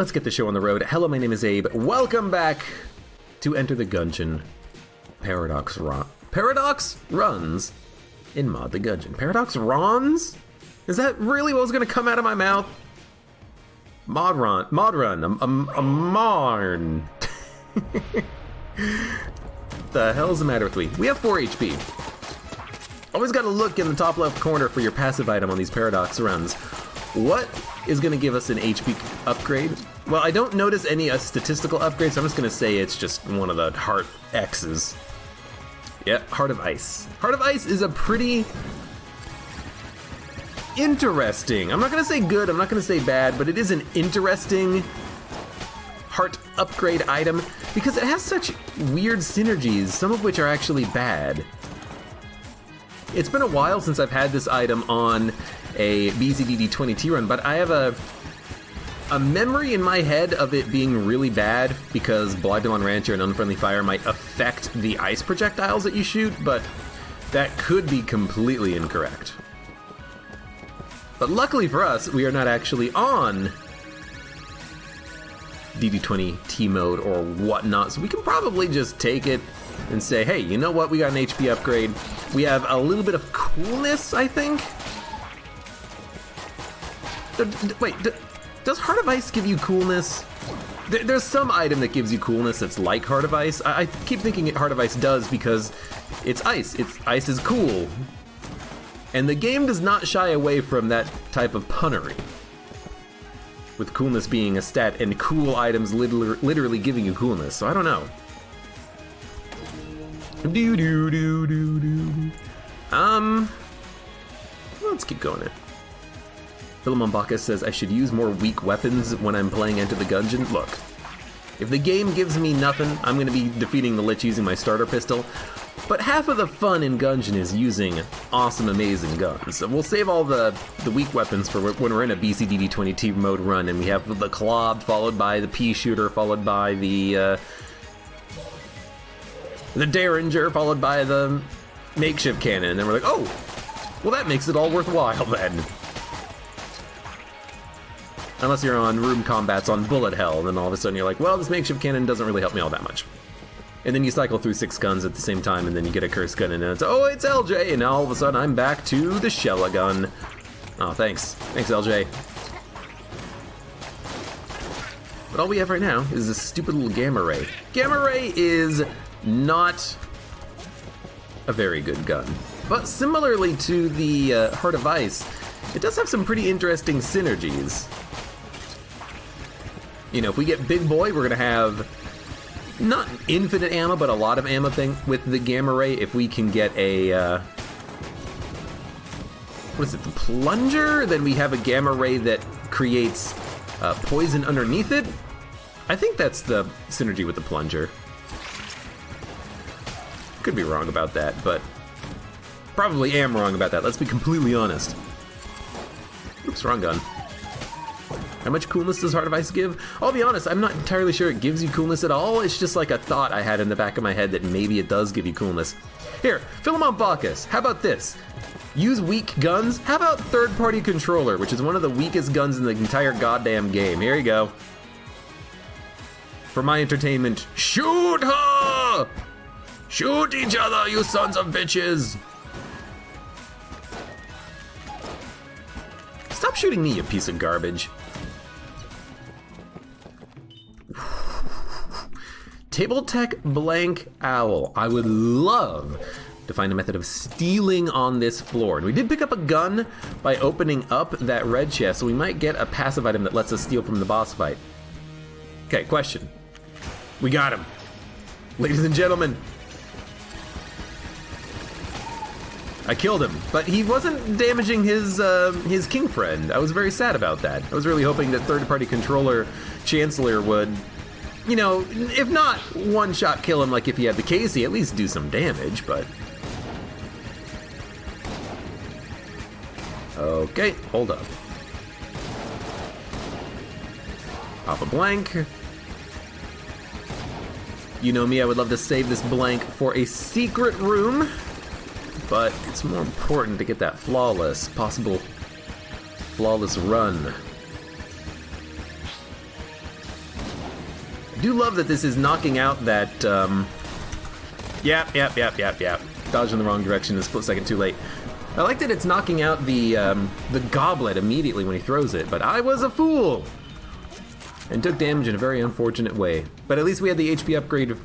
let's get the show on the road. Hello, my name is Abe. Welcome back to Enter the Gungeon. Paradox runs in Mod the Gungeon. Paradox runs? Is that really what was going to come out of my mouth? Mod run, a Marn. The hell's the matter with me? We have 4 HP. Always got to look in the top left corner for your passive item on these Paradox runs. What is going to give us an HP upgrade? Well, I don't notice any statistical upgrades, so I'm just going to say it's just one of the heart X's. Yeah, Heart of Ice. Heart of Ice is a pretty interesting, I'm not going to say good, I'm not going to say bad, but it is an interesting heart upgrade item because it has such weird synergies, some of which are actually bad. It's been a while since I've had this item on a BZDD20T run, but I have a memory in my head of it being really bad because Blygdon Rancher and Unfriendly Fire might affect the ice projectiles that you shoot, but that could be completely incorrect. But luckily for us, we are not actually on DD20T mode or whatnot, so we can probably just take it and say, hey, you know what, we got an HP upgrade. We have a little bit of coolness, I think. Wait, does Heart of Ice give you coolness? There's some item that gives you coolness that's like Heart of Ice. I keep thinking Heart of Ice does because it's ice. Ice is cool. And the game does not shy away from that type of punnery, with coolness being a stat and cool items literally giving you coolness, so I don't know. Let's keep going it. Philemon Bacchus says I should use more weak weapons when I'm playing Enter the Gungeon. Look, if the game gives me nothing, I'm going to be defeating the Lich using my starter pistol. But half of the fun in Gungeon is using awesome, amazing guns. So we'll save all the weak weapons for when we're in a BCDD20T mode run, and we have the Club followed by the Pea Shooter, followed by the Derringer, followed by the makeshift cannon, and then we're like, oh, well that makes it all worthwhile then. Unless you're on room combats on bullet hell, and then all of a sudden you're like, well, this makeshift cannon doesn't really help me all that much. And then you cycle through 6 guns at the same time, and then you get a curse gun, and then it's, oh, it's LJ, and now all of a sudden I'm back to the Shella gun. Oh, thanks. Thanks, LJ. But all we have right now is this stupid little Gamma Ray. Gamma Ray is not a very good gun. But similarly to the Heart of Ice, it does have some pretty interesting synergies. You know, if we get Big Boy, we're gonna have not infinite ammo, but a lot of ammo thing with the Gamma Ray. If we can get a, what is it, the Plunger? Then we have a Gamma Ray that creates poison underneath it. I think that's the synergy with the Plunger. Could be wrong about that, but probably am wrong about that. Let's be completely honest. Oops, wrong gun. How much coolness does Heart of Ice give? I'll be honest, I'm not entirely sure it gives you coolness at all. It's just like a thought I had in the back of my head that maybe it does give you coolness. Here, Philemon Bacchus, how about this? Use weak guns? How about third-party controller, which is one of the weakest guns in the entire goddamn game. Here you go. For my entertainment, shoot her! Shoot each other, you sons of bitches! Stop shooting me, you piece of garbage. Table Tech Blank Owl. I would love to find a method of stealing on this floor. And we did pick up a gun by opening up that red chest, so we might get a passive item that lets us steal from the boss fight. Okay, question. We got him. Ladies and gentlemen. I killed him, but he wasn't damaging his king friend. I was very sad about that. I was really hoping that third-party controller Chancellor would, you know, if not one-shot kill him like if he had the Casey, at least do some damage, but... Okay, hold up. Pop a blank. You know me, I would love to save this blank for a secret room, but it's more important to get that flawless run. Do love that this is knocking out that, Yep. Dodged in the wrong direction a split second too late. I like that it's knocking out the goblet immediately when he throws it, but I was a fool! And took damage in a very unfortunate way. But at least we had the HP upgrade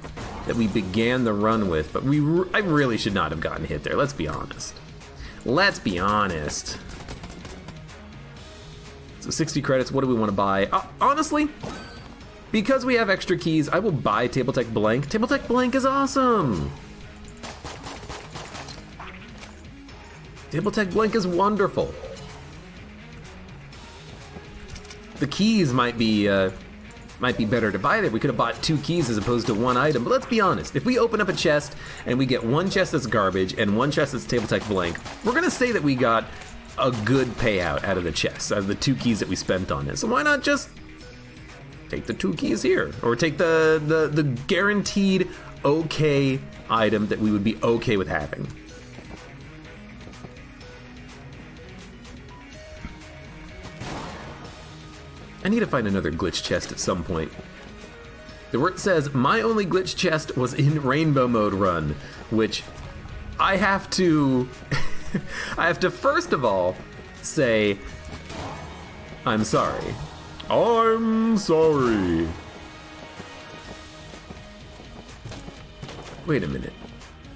that we began the run with, but I really should not have gotten hit there, let's be honest. Let's be honest. So 60 credits, what do we want to buy? Honestly, because we have extra keys, I will buy Table Tech Blank. Table Tech Blank is awesome! Table Tech Blank is wonderful. The keys might be better to buy there. We could have bought 2 keys as opposed to 1 item, but let's be honest. If we open up a chest and we get 1 chest that's garbage and 1 chest that's Table Tech Blank, we're gonna say that we got a good payout out of the chest, out of the 2 keys that we spent on it. So why not just take the 2 keys here? Or take the guaranteed okay item that we would be okay with having. I need to find another glitch chest at some point. The word says, my only glitch chest was in rainbow mode run, which I have to, I have to first of all say, I'm sorry. I'm sorry. Wait a minute.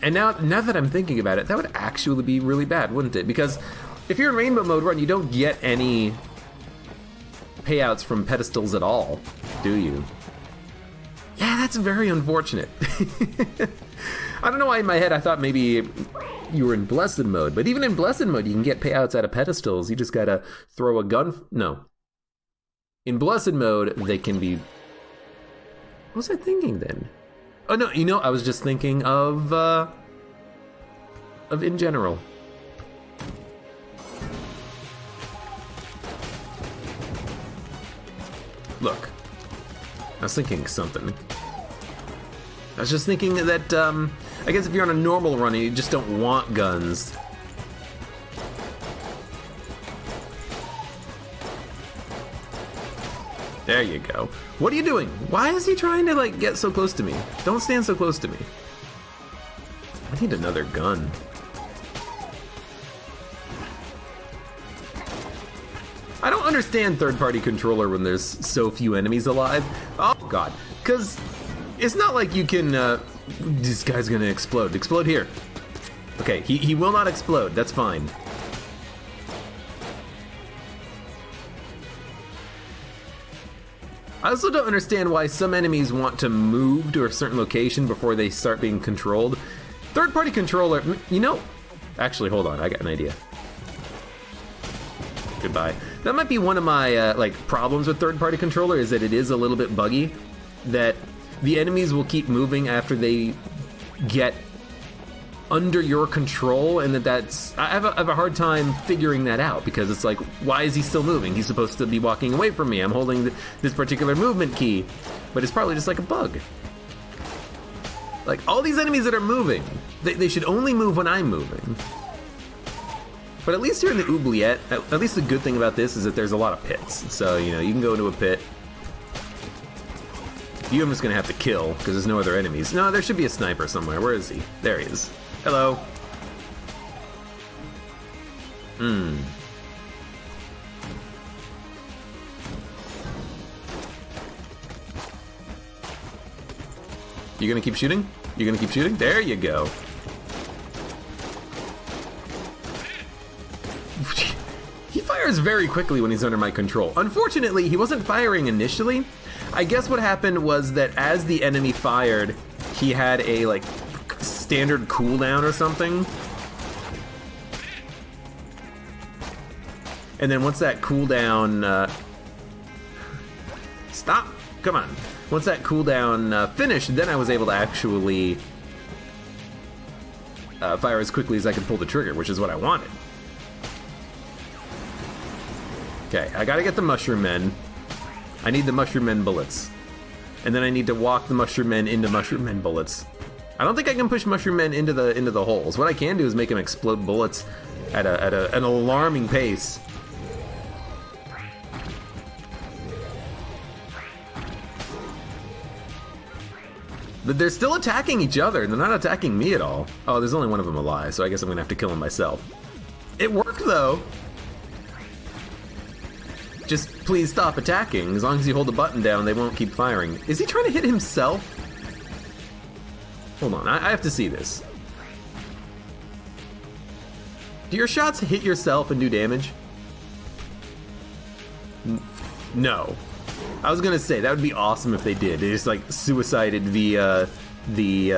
And now that I'm thinking about it, that would actually be really bad, wouldn't it? Because if you're in rainbow mode run, you don't get any payouts from pedestals at all, do you? Yeah, that's very unfortunate. I don't know why in my head I thought maybe you were in blessed mode, but even in blessed mode you can get payouts out of pedestals. You just gotta throw a gun. No. In blessed mode they can be... What was I thinking then? Oh no, you know, I was just thinking of in general. Look, I was thinking something. I was just thinking that, I guess if you're on a normal run and you just don't want guns. There you go. What are you doing? Why is he trying to, like, get so close to me? Don't stand so close to me. I need another gun. I don't understand third-party controller when there's so few enemies alive. Oh god, because it's not like you can, this guy's gonna explode. Explode here. Okay, he will not explode, that's fine. I also don't understand why some enemies want to move to a certain location before they start being controlled. Third-party controller, you know, actually hold on, I got an idea. Goodbye. That might be one of my like problems with third-party controller, is that it is a little bit buggy, that the enemies will keep moving after they get under your control, and that's I have a hard time figuring that out, because it's like, why is he still moving? He's supposed to be walking away from me. I'm holding this particular movement key, but it's probably just like a bug. Like, all these enemies that are moving, they should only move when I'm moving. But at least here in the oubliette, at least the good thing about this is that there's a lot of pits. So, you know, you can go into a pit. You I'm just gonna have to kill, because there's no other enemies. No, there should be a sniper somewhere. Where is he? There he is. Hello. You gonna keep shooting? You gonna keep shooting? There you go. He fires very quickly when he's under my control. Unfortunately, he wasn't firing initially. I guess what happened was that as the enemy fired, he had a, like, standard cooldown or something. And then once that cooldown... Stop! Come on. Once that cooldown finished, then I was able to actually fire as quickly as I could pull the trigger, which is what I wanted. Okay, I gotta get the mushroom men. I need the mushroom men bullets. And then I need to walk the mushroom men into mushroom men bullets. I don't think I can push mushroom men into the holes. What I can do is make them explode bullets at an alarming pace. But they're still attacking each other. They're not attacking me at all. Oh, there's only one of them alive, so I guess I'm gonna have to kill him myself. It worked, though. Just please stop attacking. As long as you hold the button down, they won't keep firing. Is he trying to hit himself? Hold on, I have to see this. Do your shots hit yourself and do damage? No. I was gonna say, that would be awesome if they did. They just like suicided via the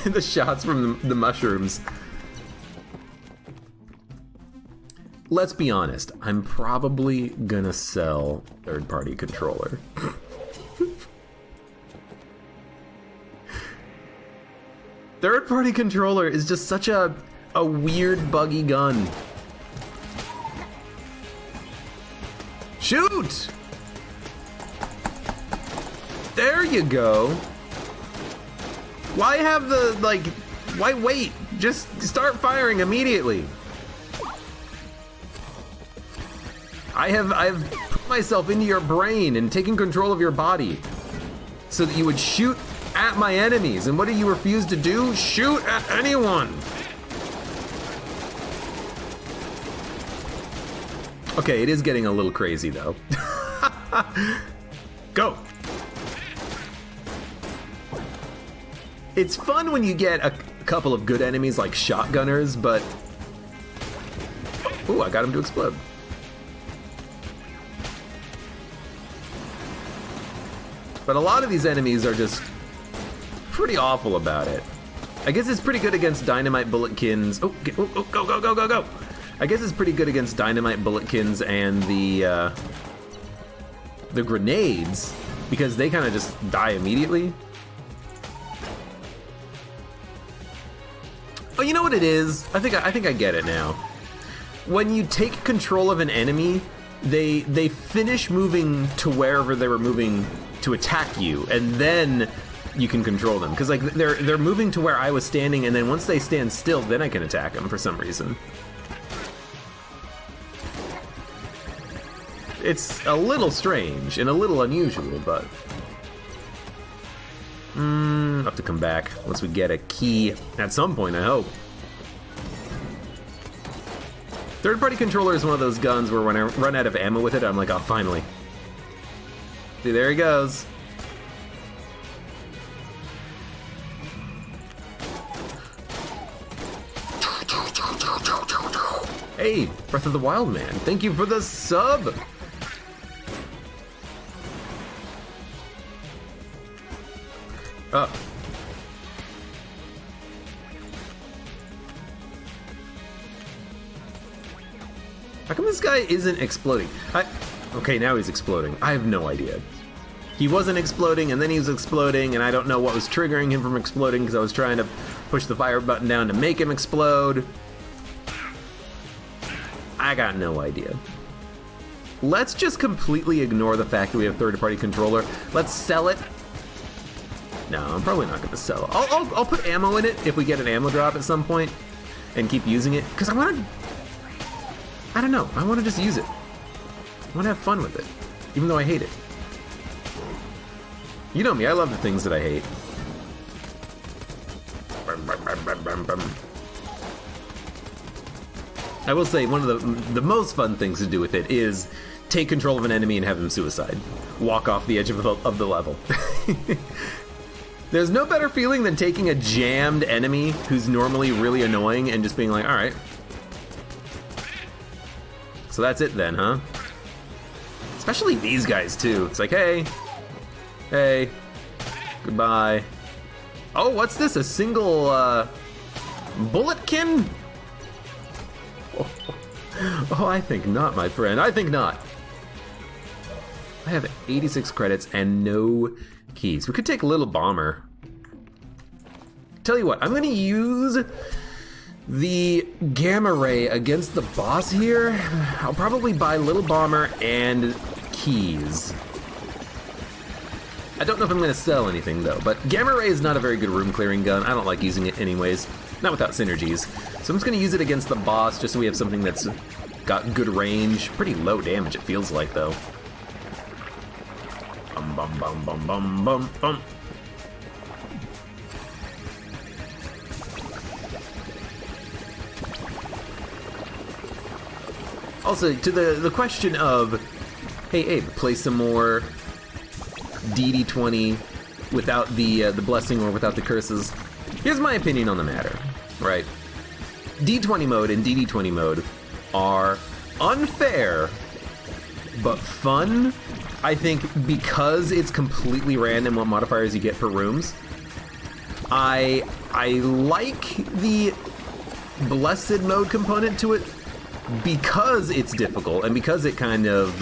the shots from the mushrooms. Let's be honest, I'm probably gonna sell third-party controller. Third-party controller is just such a weird, buggy gun. Shoot! There you go. Why have the, like, why wait? Just start firing immediately. I've put myself into your brain and taken control of your body so that you would shoot at my enemies. And what do you refuse to do? Shoot at anyone. Okay, it is getting a little crazy though. Go. It's fun when you get a couple of good enemies like shotgunners, but... Ooh, I got him to explode. But a lot of these enemies are just pretty awful about it. I guess it's pretty good against dynamite bulletkins. Oh, go, go, go, go, go! I guess it's pretty good against dynamite bulletkins and the grenades, because they kind of just die immediately. Oh, you know what it is? I think I get it now. When you take control of an enemy, they finish moving to wherever they were moving to attack you, and then you can control them. Because like they're moving to where I was standing, and then once they stand still, then I can attack them for some reason. It's a little strange and a little unusual, but I'll have to come back once we get a key at some point, I hope. Third-party controller is one of those guns where when I run out of ammo with it, I'm like, oh, finally. See, there he goes. Hey, Breath of the Wild man, thank you for the sub. Oh. How come this guy isn't exploding? Okay, now he's exploding. I have no idea. He wasn't exploding, and then he was exploding, and I don't know what was triggering him from exploding because I was trying to push the fire button down to make him explode. I got no idea. Let's just completely ignore the fact that we have third-party controller. Let's sell it. No, I'm probably not going to sell it. I'll put ammo in it if we get an ammo drop at some point and keep using it, because I want to... I don't know. I want to just use it. I want to have fun with it, even though I hate it. You know me, I love the things that I hate. I will say, one of the most fun things to do with it is take control of an enemy and have them suicide. Walk off the edge of the level. There's no better feeling than taking a jammed enemy who's normally really annoying and just being like, all right. So that's it then, huh? Especially these guys, too. It's like, hey. Hey. Goodbye. Oh, what's this? A single, bulletkin? Oh, I think not, my friend. I think not. I have 86 credits and no keys. We could take Little Bomber. Tell you what, I'm gonna use the Gamma Ray against the boss here. I'll probably buy Little Bomber and keys. I don't know if I'm gonna sell anything though, but Gamma Ray is not a very good room clearing gun. I don't like using it anyways, not without synergies. So I'm just gonna use it against the boss just so we have something that's got good range. Pretty low damage it feels like though. Bum bum bum bum bum bum bum. Also, to the question of, hey Abe, play some more DD20 without the blessing or without the curses. Here's my opinion on the matter, right? D20 mode and DD20 mode are unfair, but fun. I think because it's completely random what modifiers you get per rooms. I like the blessed mode component to it because it's difficult and because it kind of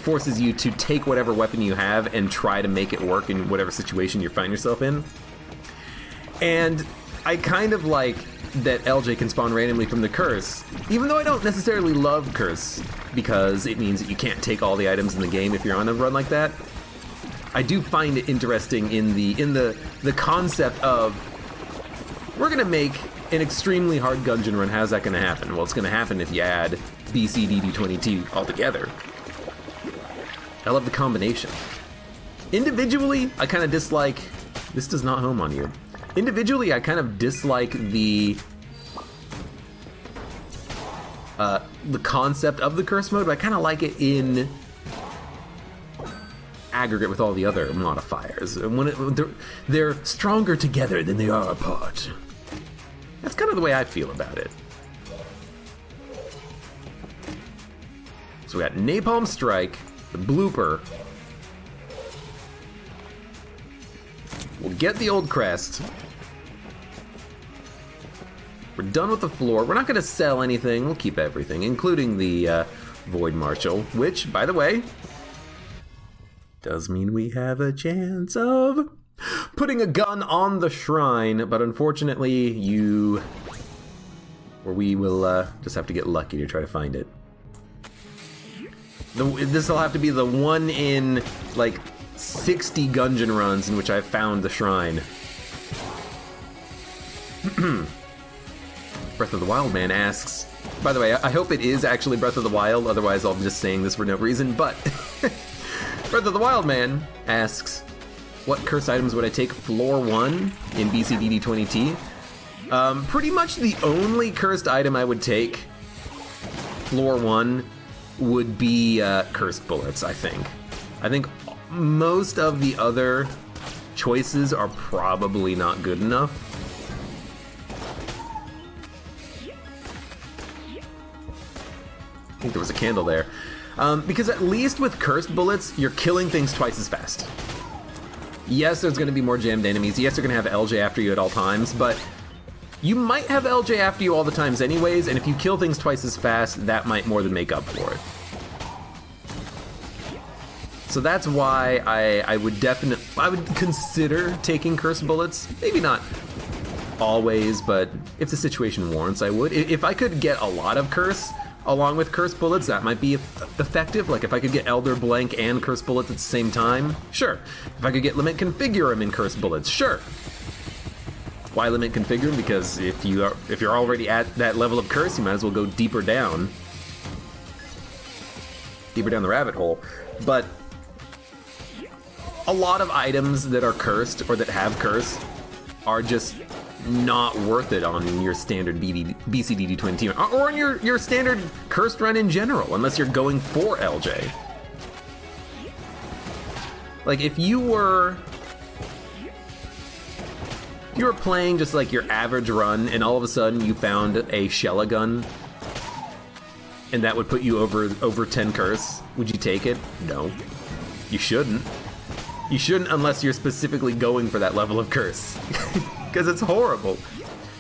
forces you to take whatever weapon you have and try to make it work in whatever situation you find yourself in. And I kind of like that LJ can spawn randomly from the curse, even though I don't necessarily love curse because it means that you can't take all the items in the game if you're on a run like that. I do find it interesting in the concept of, we're gonna make an extremely hard Gungeon run. How's that gonna happen? Well, it's gonna happen if you add BCDD22 all together. I love the combination. Individually, I kind of dislike, this does not home on you. Individually, I kind of dislike the concept of the curse mode, but I kind of like it in aggregate with all the other modifiers. And when they're stronger together than they are apart. That's kind of the way I feel about it. So we got Napalm Strike, the blooper. We'll get the old crest. We're done with the floor. We're not going to sell anything. We'll keep everything, including the Void Marshal, which, by the way, does mean we have a chance of putting a gun on the shrine, but unfortunately we will just have to get lucky to try to find it. This will have to be the one in, like, 60 Gungeon runs in which I've found the shrine. Breath of the Wild Man asks, by the way, I hope it is actually Breath of the Wild, otherwise I'm just saying this for no reason, but Breath of the Wild Man asks, what curse items would I take floor 1 in BCDD20T? Pretty much the only cursed item I would take floor 1 would be cursed bullets, I think. I think most of the other choices are probably not good enough. I think there was a candle there. Because at least with cursed bullets, you're killing things twice as fast. Yes, there's going to be more jammed enemies. Yes, you're going to have LJ after you at all times, but you might have LJ after you all the times anyways, and if you kill things twice as fast, that might more than make up for it. So that's why I would consider taking cursed bullets. Maybe not always, but if the situation warrants, I would. If I could get a lot of curse along with cursed bullets, that might be effective. Like if I could get Elder Blank and cursed bullets at the same time, sure. If I could get Lament Configurum in cursed bullets, sure. Why Lament Configurum? Because if you're already at that level of curse, you might as well go deeper down the rabbit hole. But a lot of items that are cursed or that have curse are just not worth it on your standard BCDD20 or on your standard cursed run in general, unless you're going for LJ. Like if you were playing just like your average run and all of a sudden you found a Shella gun and that would put you over 10 curse, would you take it? No. You shouldn't. You shouldn't unless you're specifically going for that level of curse. Because it's horrible.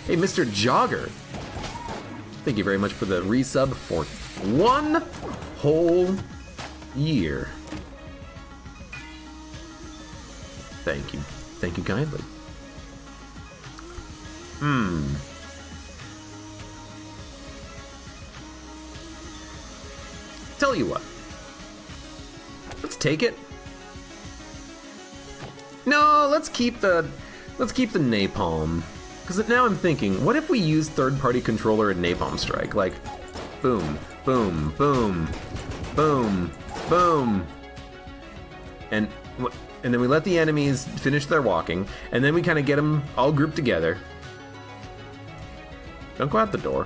Hey, Mr. Jogger. Thank you very much for the resub for 1 whole year. Thank you. Thank you kindly. Tell you what. Let's take it. No, let's keep the napalm. Because now I'm thinking, what if we use third-party controller and Napalm Strike? Like, boom, boom, boom, boom, boom. And then we let the enemies finish their walking, and then we kind of get them all grouped together. Don't go out the door.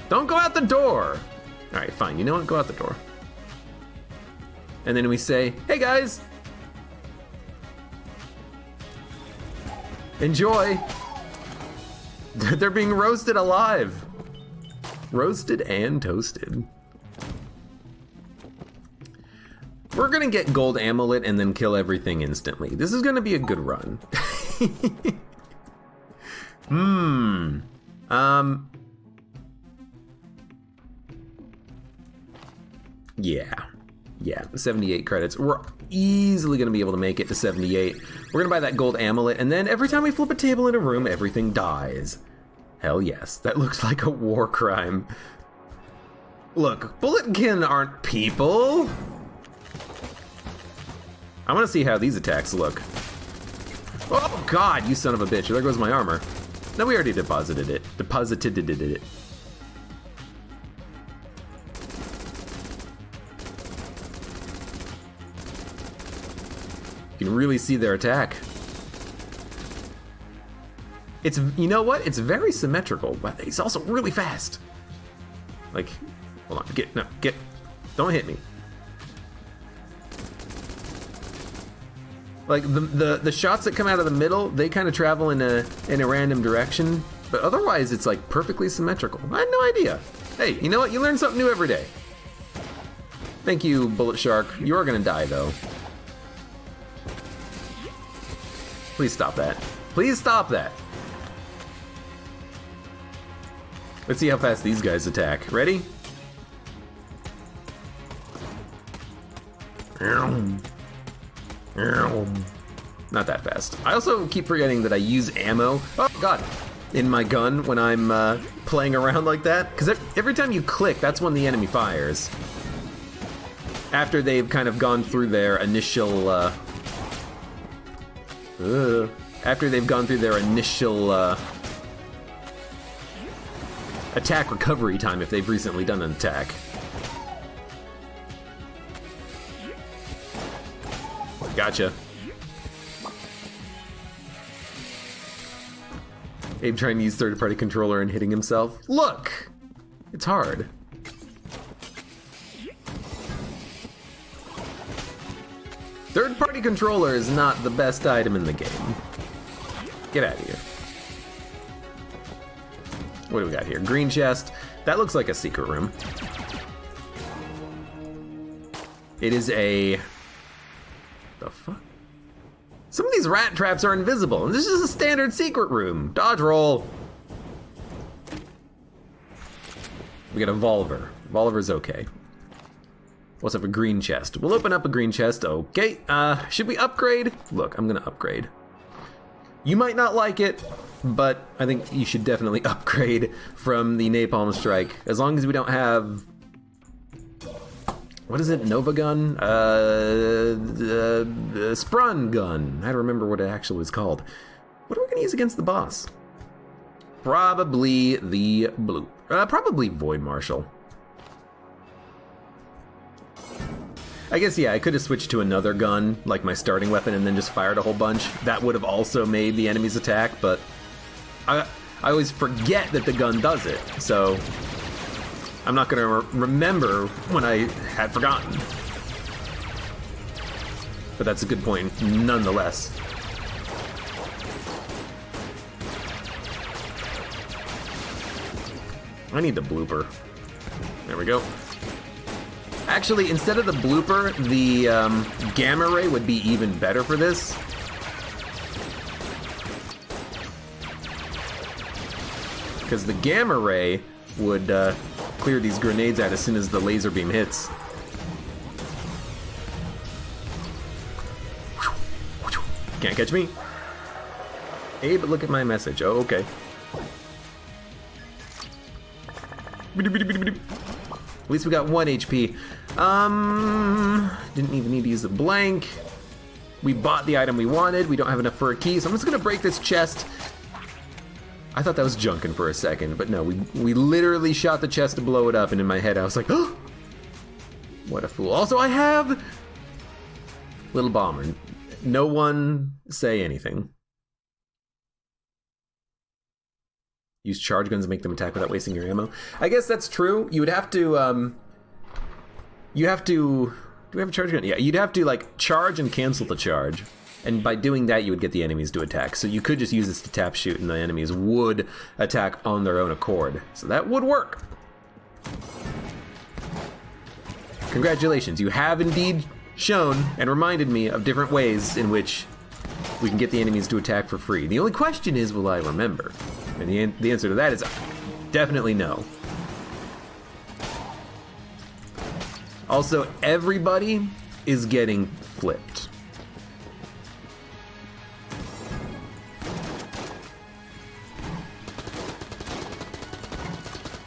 Don't go out the door! All right, fine. You know what? Go out the door. And then we say, hey guys, enjoy. They're being roasted alive. Roasted and toasted. We're gonna get gold amulet and then kill everything instantly. This is gonna be a good run. Yeah, 78 credits. We're easily gonna be able to make it to 78. We're gonna buy that gold amulet, and then every time we flip a table in a room, everything dies. Hell yes, that looks like a war crime. Look, bulletkin aren't people. I wanna see how these attacks look. Oh God, you son of a bitch, there goes my armor. No, we already deposited it. Deposited it. You can really see their attack. It's, you know what? It's very symmetrical, but he's also really fast. Like, hold on, get, don't hit me. Like the shots that come out of the middle, they kind of travel in a random direction, but otherwise it's like perfectly symmetrical. I had no idea. Hey, you know what? You learn something new every day. Thank you, Bullet Shark. You are gonna die though. Please stop that. Please stop that. Let's see how fast these guys attack. Ready? Not that fast. I also keep forgetting that I use ammo, oh God, in my gun when I'm playing around like that. Because every time you click, that's when the enemy fires. After they've kind of gone through their initial attack recovery time, if they've recently done an attack. Gotcha. Abe trying to use third-party controller and hitting himself. Look! It's hard. Third-party controller is not the best item in the game. Get out of here. What do we got here? Green chest. That looks like a secret room. It is a... The fuck? Some of these rat traps are invisible, and this is a standard secret room. Dodge roll. We got a Volver. Volver's okay. Let's have a green chest. We'll open up a green chest. Okay. Should we upgrade? Look, I'm gonna upgrade. You might not like it, but I think you should definitely upgrade from the Napalm Strike. As long as we don't have... What is it? Nova gun? Sprun gun. I don't remember what it actually was called. What are we gonna use against the boss? Probably the blue. Probably Void Marshal. I guess, yeah, I could have switched to another gun, like my starting weapon, and then just fired a whole bunch. That would have also made the enemy's attack, but I always forget that the gun does it, so I'm not gonna remember when I had forgotten. But that's a good point, nonetheless. I need the blooper. There we go. Actually, instead of the blooper, the gamma ray would be even better for this. Because the gamma ray would clear these grenades out as soon as the laser beam hits. Can't catch me. Hey, but look at my message. Oh, okay. At least we got 1 HP. Didn't even need to use a blank. We bought the item we wanted. We don't have enough for a key, so I'm just gonna break this chest. I thought that was junkin' for a second, but no, we literally shot the chest to blow it up, and in my head I was like, oh! What a fool. Also, I have Little Bomber. No one say anything. Use charge guns to make them attack without wasting your ammo. I guess that's true. You would have to You have to... Do we have a charge gun? Yeah, you'd have to, like, charge and cancel the charge. And by doing that, you would get the enemies to attack. So you could just use this to tap shoot, and the enemies would attack on their own accord. So that would work. Congratulations, you have indeed shown and reminded me of different ways in which we can get the enemies to attack for free. The only question is, will I remember? And the answer to that is definitely no. Also, everybody is getting flipped.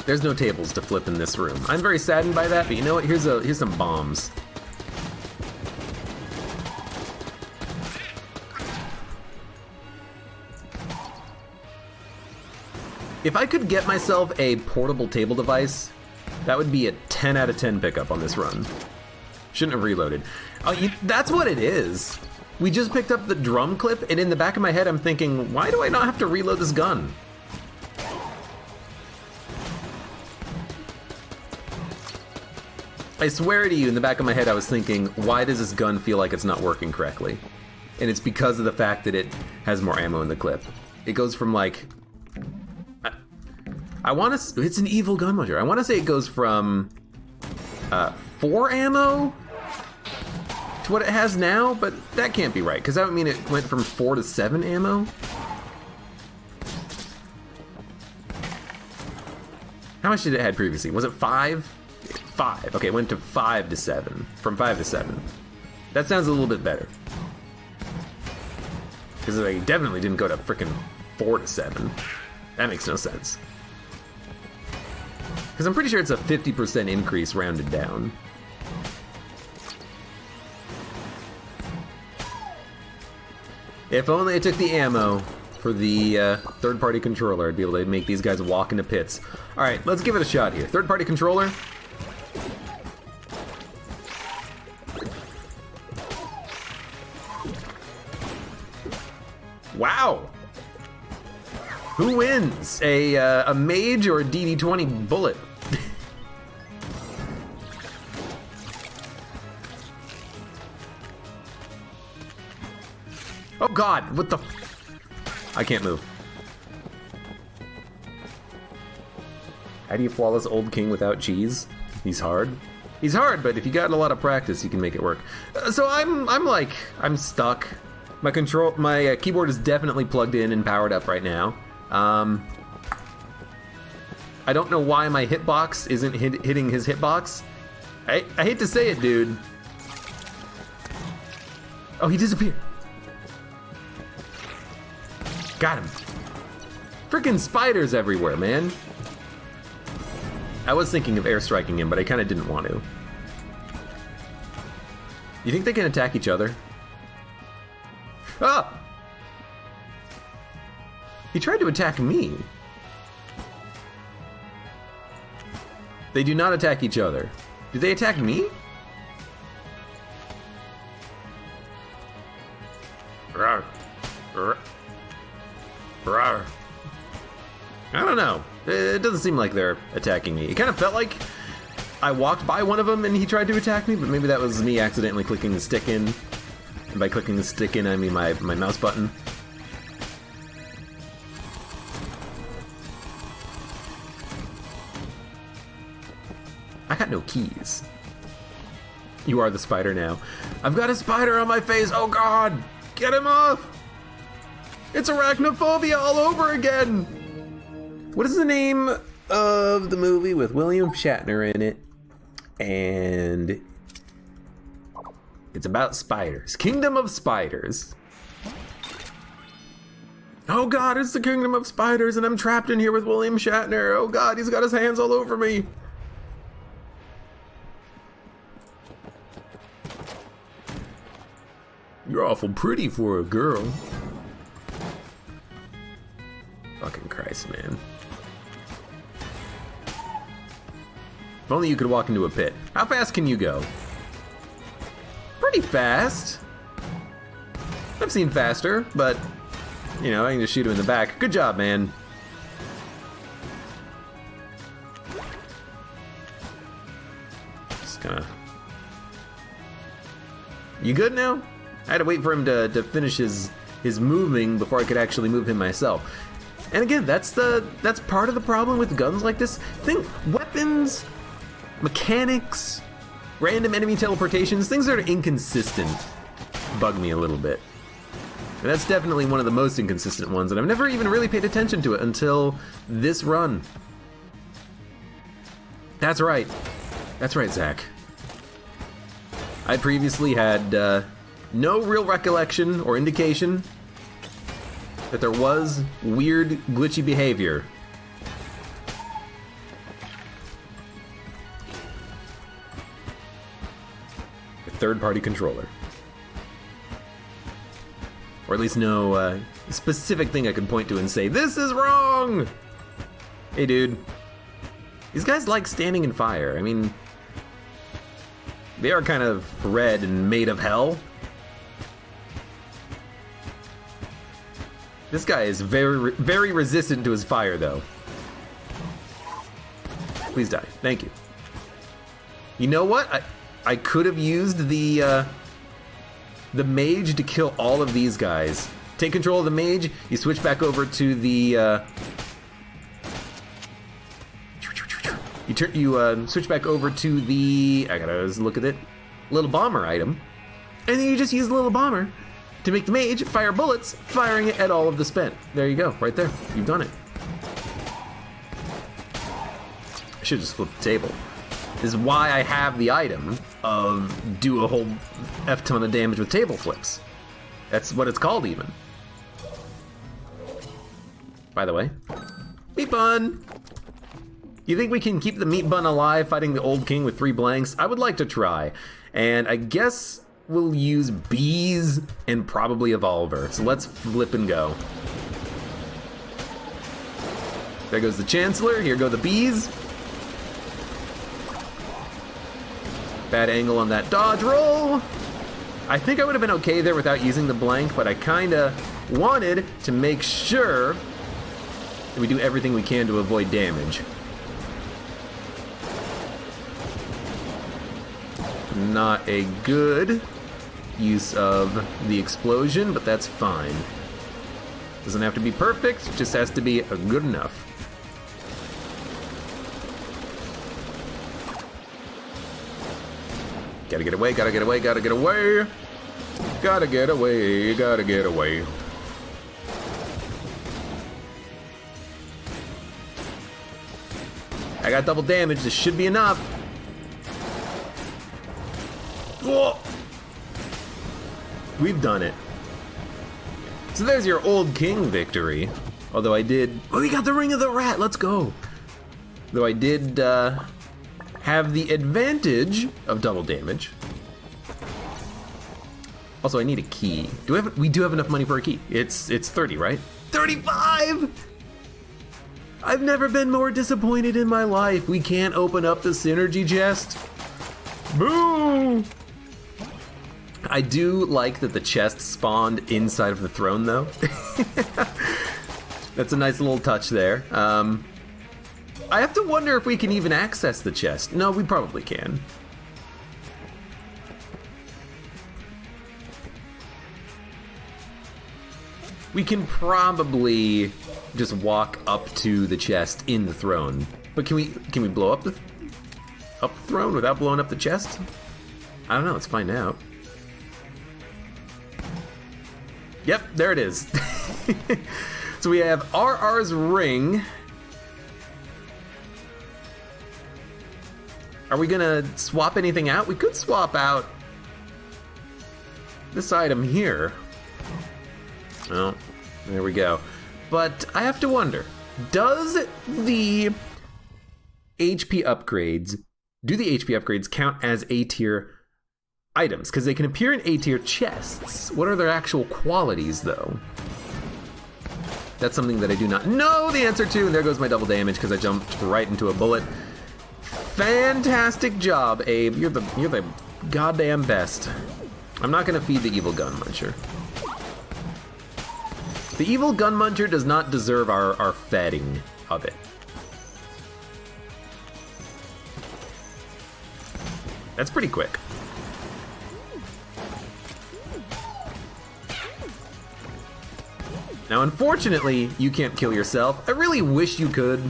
There's no tables to flip in this room. I'm very saddened by that, but you know what? Here's some bombs. If I could get myself a portable table device, that would be a 10 out of 10 pickup on this run. Shouldn't have reloaded. Oh, that's what it is. We just picked up the drum clip, and in the back of my head, I'm thinking, why do I not have to reload this gun? I swear to you, in the back of my head, I was thinking, why does this gun feel like it's not working correctly? And it's because of the fact that it has more ammo in the clip. It goes from like... I want to... It's an evil gun launcher. I want to say it goes from 4 ammo to what it has now, but that can't be right, because that would mean it went from 4 to 7 ammo. How much did it have previously? Was it 5? 5. Okay, it went to 5 to 7. From 5 to 7. That sounds a little bit better. Because they definitely didn't go to frickin' 4 to 7. That makes no sense. Because I'm pretty sure it's a 50% increase rounded down. If only I took the ammo for the third-party controller, I'd be able to make these guys walk into pits. Alright, let's give it a shot here. Third-party controller. Wow! Who wins? A mage or a DD-20 bullet? Oh god, what the I can't move. How do you flawless old king without cheese? He's hard. He's hard, but if you got a lot of practice, you can make it work. So I'm stuck. My keyboard is definitely plugged in and powered up right now. I don't know why my hitbox isn't hitting his hitbox. I hate to say it, dude. Oh, he disappeared. Got him. Freaking spiders everywhere, man. I was thinking of airstriking him, but I kind of didn't want to. You think they can attack each other? Ah! He tried to attack me. They do not attack each other. Did they attack me? Rawr. Rawr. Rawr. I don't know. It doesn't seem like they're attacking me. It kind of felt like I walked by one of them and he tried to attack me, but maybe that was me accidentally clicking the stick in. And by clicking the stick in, I mean my mouse button. I got no keys. You are the spider now. I've got a spider on my face. Oh god! Get him off! It's arachnophobia all over again! What is the name of the movie with William Shatner in it? And it's about spiders. Kingdom of Spiders. Oh god, it's the Kingdom of Spiders and I'm trapped in here with William Shatner. Oh god, he's got his hands all over me. You're awful pretty for a girl. Fucking Christ, man. If only you could walk into a pit. How fast can you go? Pretty fast. I've seen faster, but, you know, I can just shoot him in the back. Good job, man. Just gonna You good now? I had to wait for him to finish his moving before I could actually move him myself. And again, that's part of the problem with guns like this. Weapons, mechanics, random enemy teleportations, things that are inconsistent bug me a little bit. And that's definitely one of the most inconsistent ones, and I've never even really paid attention to it until this run. That's right. That's right, Zach. I previously had no real recollection or indication that there was weird, glitchy behavior. A third-party controller. Or at least no specific thing I could point to and say, this is wrong! Hey, dude. These guys like standing in fire. I mean, they are kind of red and made of hell. This guy is very, very resistant to his fire, though. Please die. Thank you. You know what? I could have used the mage to kill all of these guys. Take control of the mage. You switch back over to the. You switch back over to the. I gotta look at it. Little bomber item, and then you just use the little bomber to make the mage fire bullets, firing it at all of the spent. There you go, right there. You've done it. I should just flip the table. This is why I have the item of do a whole F ton of damage with table flips. That's what it's called, even. By the way, meat bun. You think we can keep the meat bun alive fighting the old king with 3 blanks? I would like to try, and I guess we'll use bees and probably evolver. So let's flip and go. There goes the chancellor. Here go the bees. Bad angle on that dodge roll. I think I would have been okay there without using the blank, but I kinda wanted to make sure that we do everything we can to avoid damage. Not a good use of the explosion, but that's fine. Doesn't have to be perfect, just has to be good enough. Gotta get away, gotta get away, gotta get away. Gotta get away, gotta get away. I got double damage, this should be enough. Whoa. We've done it. So there's your old king victory. Although I did... Oh, we got the Ring of the Rat, let's go. Though I did have the advantage of double damage. Also, I need a key. We do have enough money for a key. It's 30, right? 35! I've never been more disappointed in my life. We can't open up the synergy chest. Boo! I do like that the chest spawned inside of the throne, though. That's a nice little touch there. I have to wonder if we can even access the chest. No, we probably can. We can probably just walk up to the chest in the throne. But can we blow up the throne without blowing up the chest? I don't know, let's find out. Yep, there it is. So we have RR's ring. Are we gonna swap anything out? We could swap out this item here. Oh, there we go. But I have to wonder, does the HP upgrades, do the HP upgrades count as A-tier items? Because they can appear in A-tier chests. What are their actual qualities, though? That's something that I do not know the answer to, and there goes my double damage because I jumped right into a bullet. Fantastic job, Abe. You're the goddamn best. I'm not gonna feed the evil gun muncher. The evil gun muncher does not deserve our feeding of it. That's pretty quick. Now, unfortunately, you can't kill yourself. I really wish you could.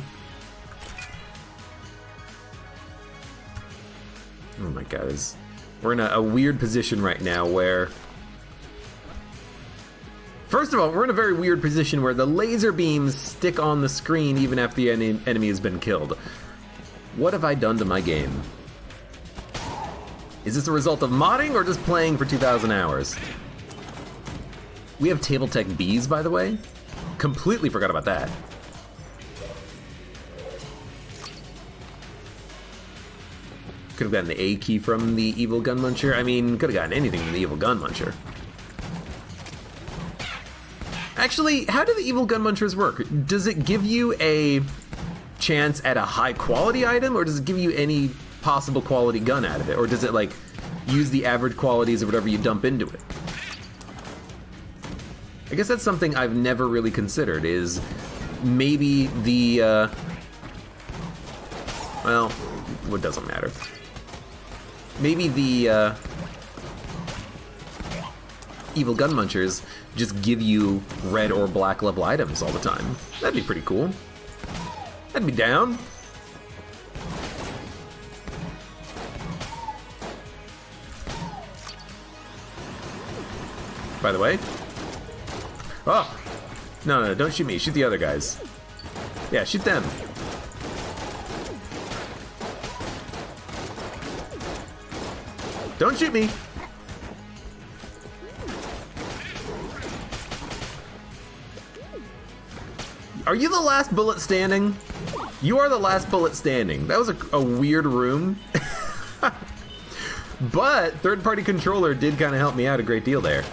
Oh my god, we're in a weird position right now where... First of all, we're in a very weird position where the laser beams stick on the screen even after the enemy has been killed. What have I done to my game? Is this a result of modding or just playing for 2,000 hours? We have table tech Bs, by the way. Completely forgot about that. Could have gotten the A key from the evil gun muncher. I mean, could have gotten anything from the evil gun muncher. Actually, how do the evil gun munchers work? Does it give you a chance at a high quality item, or does it give you any possible quality gun out of it? Or does it like use the average qualities of whatever you dump into it? I guess that's something I've never really considered, is maybe the, well, it doesn't matter. Maybe the, evil gun munchers just give you red or black level items all the time. That'd be pretty cool. I'd be down. By the way. Oh! No, don't shoot me. Shoot the other guys. Yeah, shoot them. Don't shoot me! Are you the last bullet standing? You are the last bullet standing. That was a weird room. But third-party controller did kind of help me out a great deal there.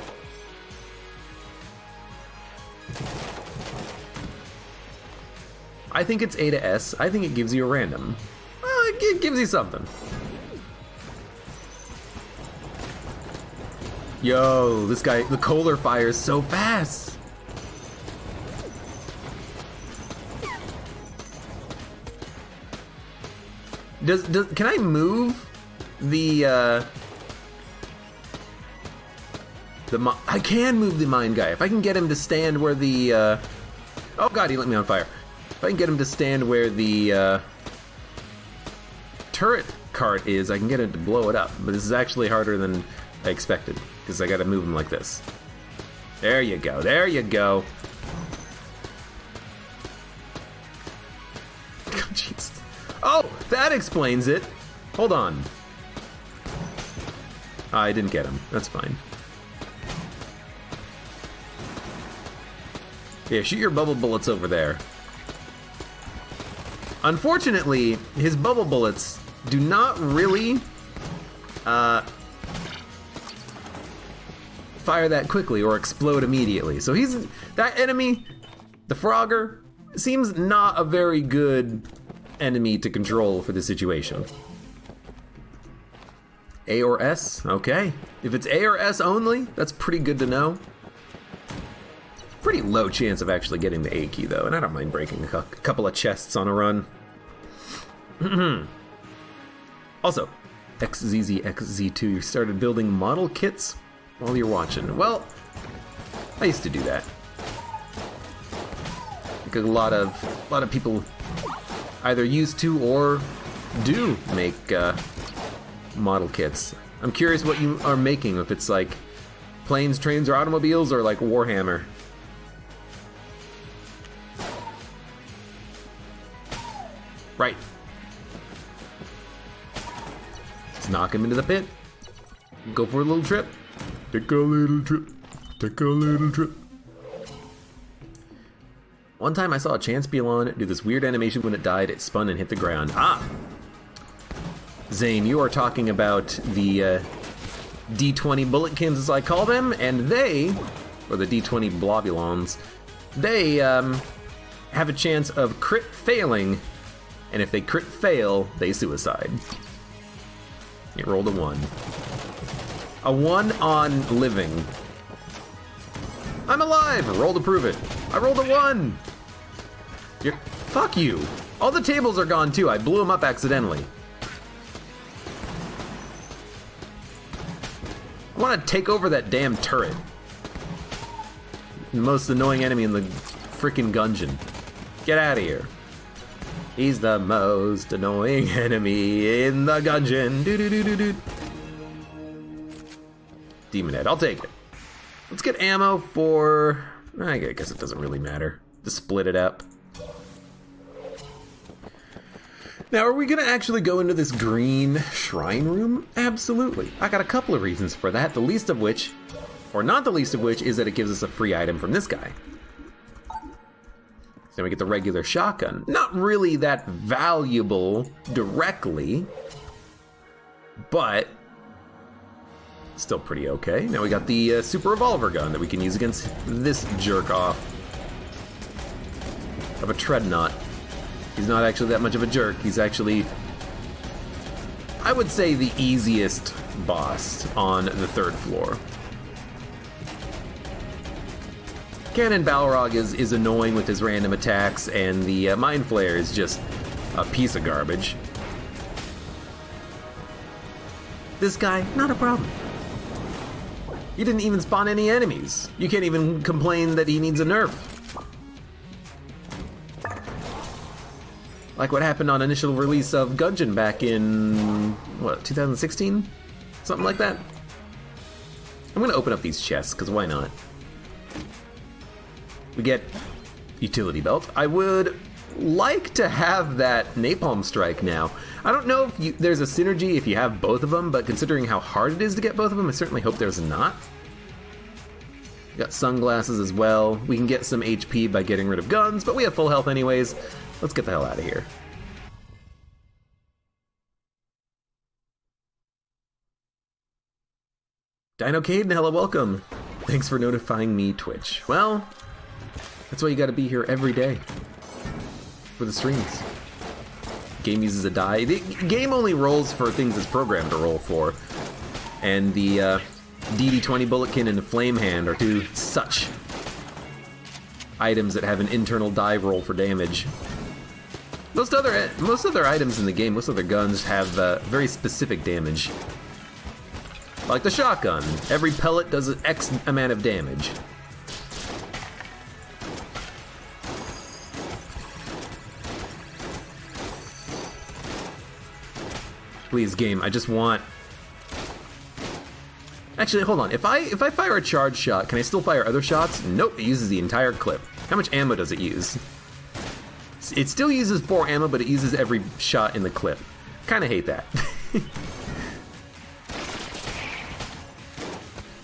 I think it's A to S. I think it gives you a random. Well, it gives you something. Yo, this guy, the Kohler fires so fast. Can I move the I can move the mine guy. If I can get him to stand where the, oh god, he lit me on fire. If I can get him to stand where the, turret cart is, I can get him to blow it up. But this is actually harder than I expected, because I gotta move him like this. There you go, there you go. Jeez. Oh, that explains it. Hold on. I didn't get him, that's fine. Yeah, shoot your bubble bullets over there. Unfortunately, his bubble bullets do not really fire that quickly or explode immediately. So that enemy, the Frogger, seems not a very good enemy to control for the situation. A or S? Okay. If it's A or S only, that's pretty good to know. Pretty low chance of actually getting the A key though, and I don't mind breaking a couple of chests on a run. Also, XZZXZ2, you started building model kits while you're watching. Well, I used to do that. Because a lot of people either used to or do make model kits. I'm curious what you are making, if it's like planes, trains, or automobiles, or like Warhammer. Right. Let's knock him into the pit. Go for a little trip. Take a little trip. Take a little trip. One time I saw a Champion do this weird animation when it died. It spun and hit the ground. Ah! Zane, you are talking about the D20 Bulletkins, as I call them, and they, or the D20 Blobulons, they have a chance of crit failing. And if they crit fail, they suicide. It rolled a 1. A 1 on living. I'm alive! Roll to prove it. I rolled a 1! Fuck you. All the tables are gone too. I blew them up accidentally. I want to take over that damn turret. The most annoying enemy in the freaking Gungeon. Get out of here. He's the most annoying enemy in the Gungeon. Doo-doo-doo-doo-doo. Demon Head, I'll take it. Let's get ammo for... I guess it doesn't really matter. Just split it up. Now, are we going to actually go into this green shrine room? Absolutely. I got a couple of reasons for that, the least of which, or not the least of which, is that it gives us a free item from this guy. So then we get the regular shotgun. Not really that valuable directly, but still pretty okay. Now we got the super revolver gun that we can use against this jerk-off of a Treadnought. He's not actually that much of a jerk. He's actually, I would say, the easiest boss on the 3rd floor. Cannon Balrog is annoying with his random attacks, and the Mind Flayer is just a piece of garbage. This guy, not a problem. He didn't even spawn any enemies. You can't even complain that he needs a nerf. Like what happened on initial release of Gungeon back in, what, 2016? Something like that? I'm gonna open up these chests, because why not? We get utility belt. I would like to have that napalm strike now. I don't know if there's a synergy if you have both of them, but considering how hard it is to get both of them, I certainly hope there's not. We got sunglasses as well. We can get some HP by getting rid of guns, but we have full health anyways. Let's get the hell out of here. Dino Caden, hello, welcome. Thanks for notifying me, Twitch. Well, that's why you gotta be here every day for the streams. Game uses a die. The game only rolls for things it's programmed to roll for. And the DD20 Bulletkin and the Flame Hand are two such items that have an internal die roll for damage. Most other items in the game, most other guns have very specific damage. Like the shotgun, every pellet does an X amount of damage. Please, game, I just want... Actually, hold on. If I fire a charge shot, can I still fire other shots? Nope, it uses the entire clip. How much ammo does it use? It still uses 4 ammo, but it uses every shot in the clip. Kinda hate that.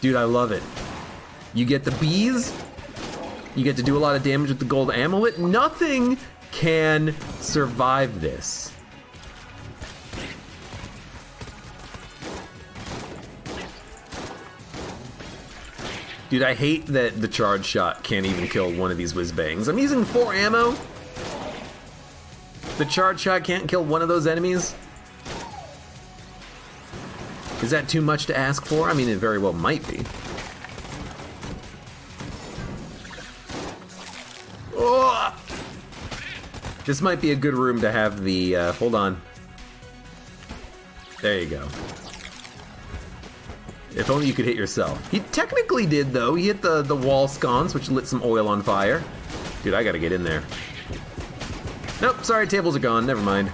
Dude, I love it. You get the bees, you get to do a lot of damage with the gold amulet. Nothing can survive this. Dude, I hate that the charge shot can't even kill one of these whiz-bangs. I'm using 4 ammo. The charge shot can't kill one of those enemies. Is that too much to ask for? I mean, it very well might be. Oh! This might be a good room to have the, hold on. There you go. If only you could hit yourself. He technically did, though. He hit the wall sconce, which lit some oil on fire. Dude, I gotta get in there. Nope, sorry, tables are gone. Never mind.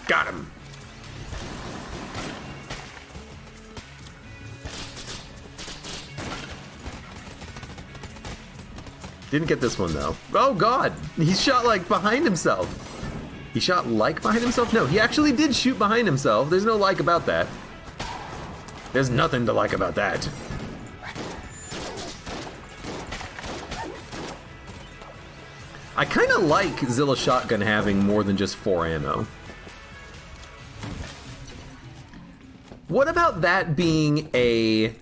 Got him. Didn't get this one, though. Oh, God. He shot, like, behind himself. He shot, like, behind himself? No, he actually did shoot behind himself. There's no like about that. There's nothing to like about that. I kind of like Zilla Shotgun having more than just 4 ammo. What about that being a,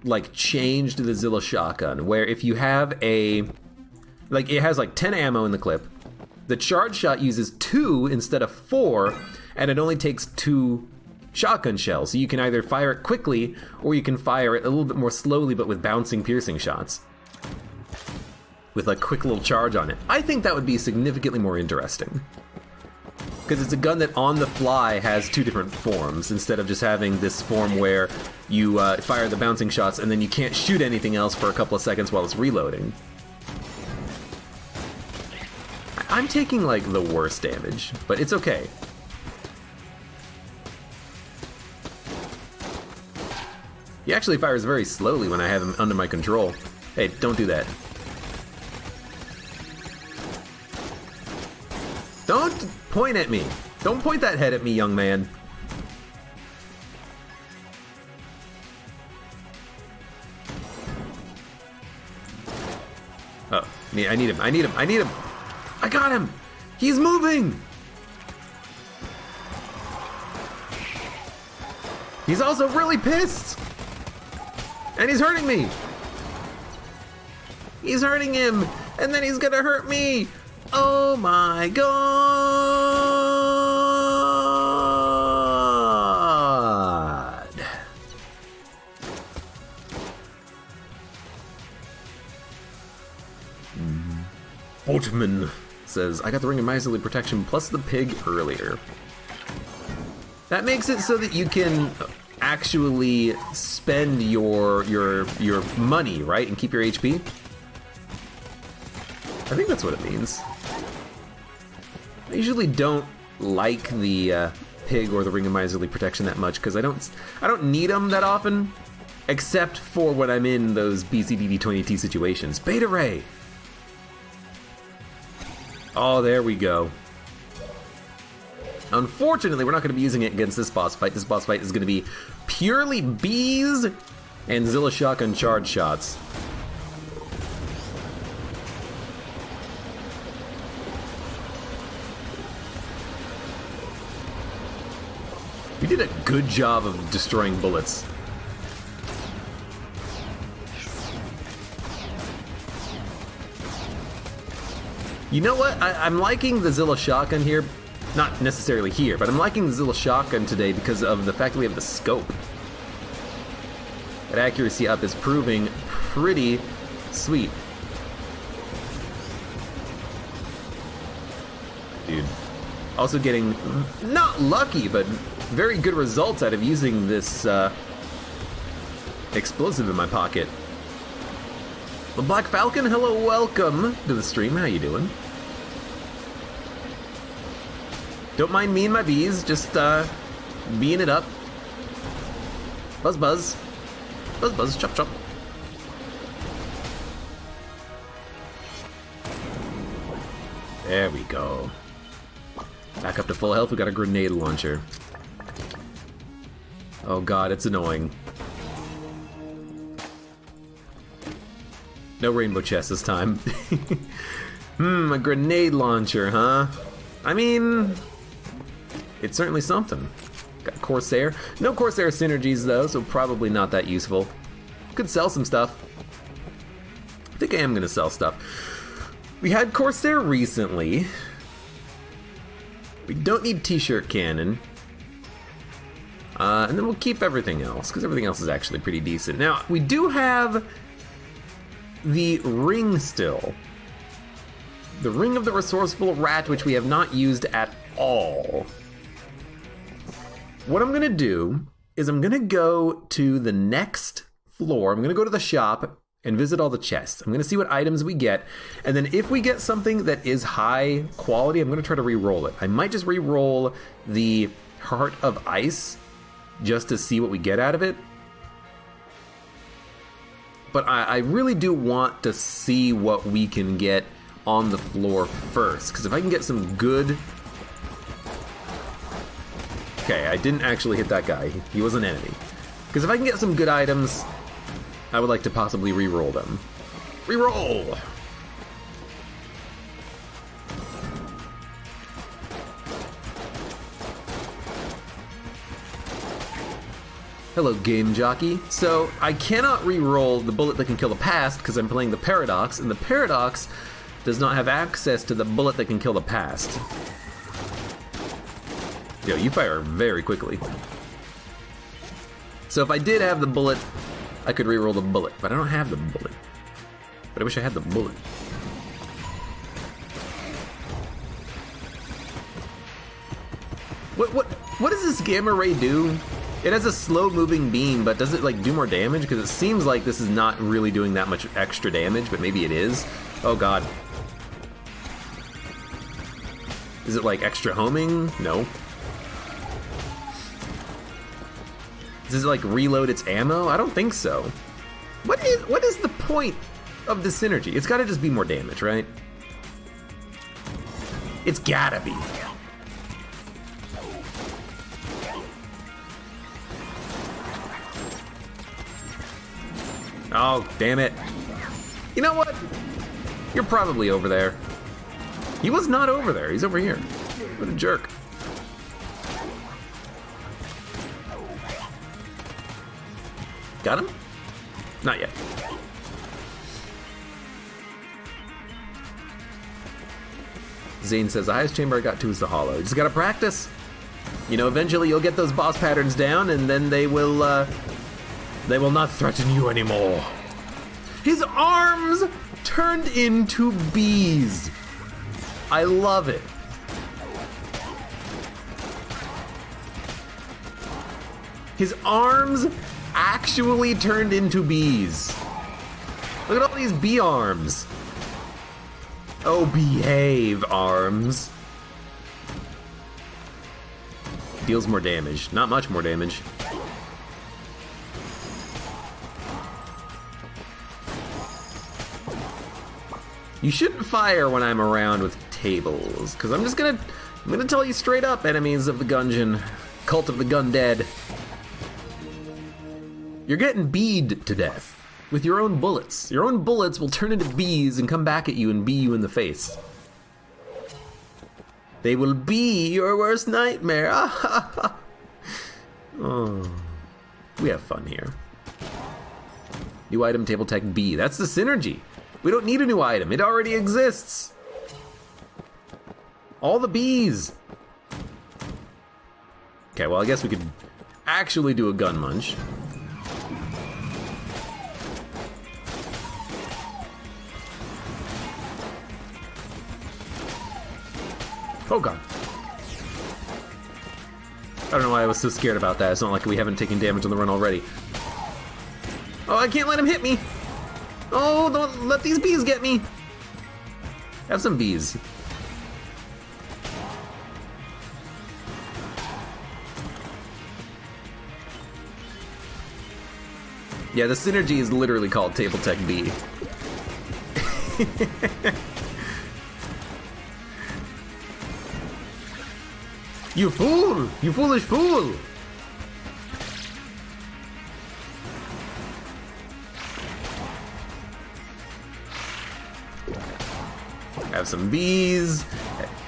like, change to the Zilla Shotgun, where if you have a, like, it has like 10 ammo in the clip, the charge shot uses 2 instead of 4, and it only takes 2 shotgun shells, so you can either fire it quickly, or you can fire it a little bit more slowly, but with bouncing, piercing shots. With a quick little charge on it. I think that would be significantly more interesting. Because it's a gun that on the fly has two different forms, instead of just having this form where you fire the bouncing shots and then you can't shoot anything else for a couple of seconds while it's reloading. I'm taking, like, the worst damage, but it's okay. He actually fires very slowly when I have him under my control. Hey, don't do that. Don't point at me. Don't point that head at me, young man. Oh, I need him. I need him. I need him. I got him. He's moving. He's also really pissed. And he's hurting me. He's hurting him. And then he's gonna hurt me. Oh my god. Boatman says, I got the Ring of Miserly Protection plus the pig earlier. That makes it so that you can actually spend your money, right? And keep your HP? I think that's what it means. I usually don't like the pig or the Ring of Miserly Protection that much because I don't need them that often, except for when I'm in those BCDD20T situations. Beta Ray! Oh, there we go. Unfortunately, we're not going to be using it against this boss fight. This boss fight is going to be purely bees and Zilla Shotgun charge shots. We did a good job of destroying bullets. You know what? I'm liking the Zilla Shotgun here. Not necessarily here, but I'm liking the Zilla Shotgun today because of the fact that we have the scope. That accuracy up is proving pretty sweet. Dude. Also getting, not lucky, but very good results out of using this explosive in my pocket. The Black Falcon, hello, welcome to the stream. How you doing? Don't mind me and my bees, just being it up. Buzz buzz. Buzz buzz, chop chop. There we go. Back up to full health, we got a grenade launcher. Oh god, it's annoying. No rainbow chest this time. A grenade launcher, huh? I mean, it's certainly something. Got Corsair. No Corsair synergies though, so probably not that useful. Could sell some stuff. I think I am gonna sell stuff. We had Corsair recently. We don't need T-shirt cannon. And then we'll keep everything else, because everything else is actually pretty decent. Now, we do have the ring still. The Ring of the Resourceful Rat, which we have not used at all. What I'm gonna do is I'm gonna go to the next floor. I'm gonna go to the shop and visit all the chests. I'm gonna see what items we get, and then if we get something that is high quality, I'm gonna try to re-roll it. I might just re-roll the Heart of Ice just to see what we get out of it. But I really do want to see what we can get on the floor first, because if I can get some good... Okay, I didn't actually hit that guy. He was an enemy. Because if I can get some good items, I would like to possibly re-roll them. Re-roll! Hello, Game Jockey. So, I cannot re-roll the bullet that can kill the past because I'm playing the Paradox, and the Paradox does not have access to the bullet that can kill the past. Yo, you fire very quickly. So if I did have the bullet, I could re-roll the bullet, but I don't have the bullet. But I wish I had the bullet. What does this gamma ray do? It has a slow moving beam, but does it like do more damage? Because it seems like this is not really doing that much extra damage, but maybe it is. Oh god. Is it like extra homing? No. Does it like reload its ammo? I don't think so. What is the point of the synergy? It's gotta just be more damage, right? It's gotta be. Oh, damn it. You know what? You're probably over there. He was not over there. He's over here. What a jerk. Got him? Not yet. Zane says, the highest chamber I got to is the hollow. You just gotta practice. You know, eventually you'll get those boss patterns down, and then they will not threaten you anymore. His arms turned into bees. I love it. His arms actually turned into bees. Look at all these bee arms. Oh, behave, arms. Deals more damage. Not much more damage. You shouldn't fire when I'm around with tables, because I'm gonna tell you straight up, enemies of the Gungeon, cult of the gun dead. You're getting beed to death with your own bullets. Your own bullets will turn into bees and come back at you and bee you in the face. They will be your worst nightmare. Oh, we have fun here. New item, table tech B. That's the synergy. We don't need a new item. It already exists. All the bees. Okay, well, I guess we could actually do a gun munch. Oh god. I don't know why I was so scared about that. It's not like we haven't taken damage on the run already. Oh, I can't let him hit me. Oh, don't let these bees get me. Have some bees. Yeah, the synergy is literally called Table Tech B. You fool! You foolish fool! Have some bees.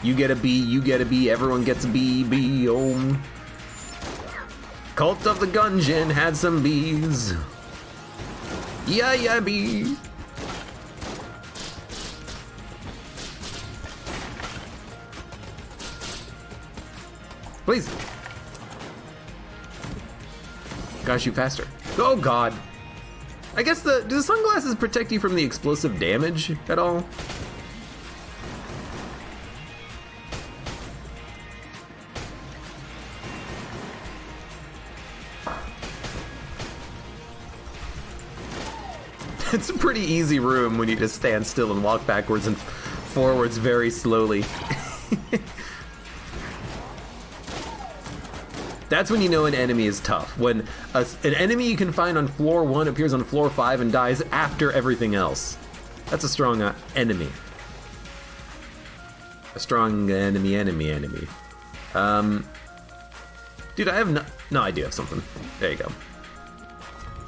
You get a bee, you get a bee, everyone gets a bee, bee, Cult of the Gungeon had some bees. Yeah, yeah, bee. Please. Gotta shoot faster. Oh god. I guess do the sunglasses protect you from the explosive damage at all? It's a pretty easy room when you just stand still and walk backwards and forwards very slowly. That's when you know an enemy is tough. When an enemy you can find on floor 1 appears on floor 5 and dies after everything else. That's a strong enemy. A strong enemy. Dude, I have no, I do have something. There you go.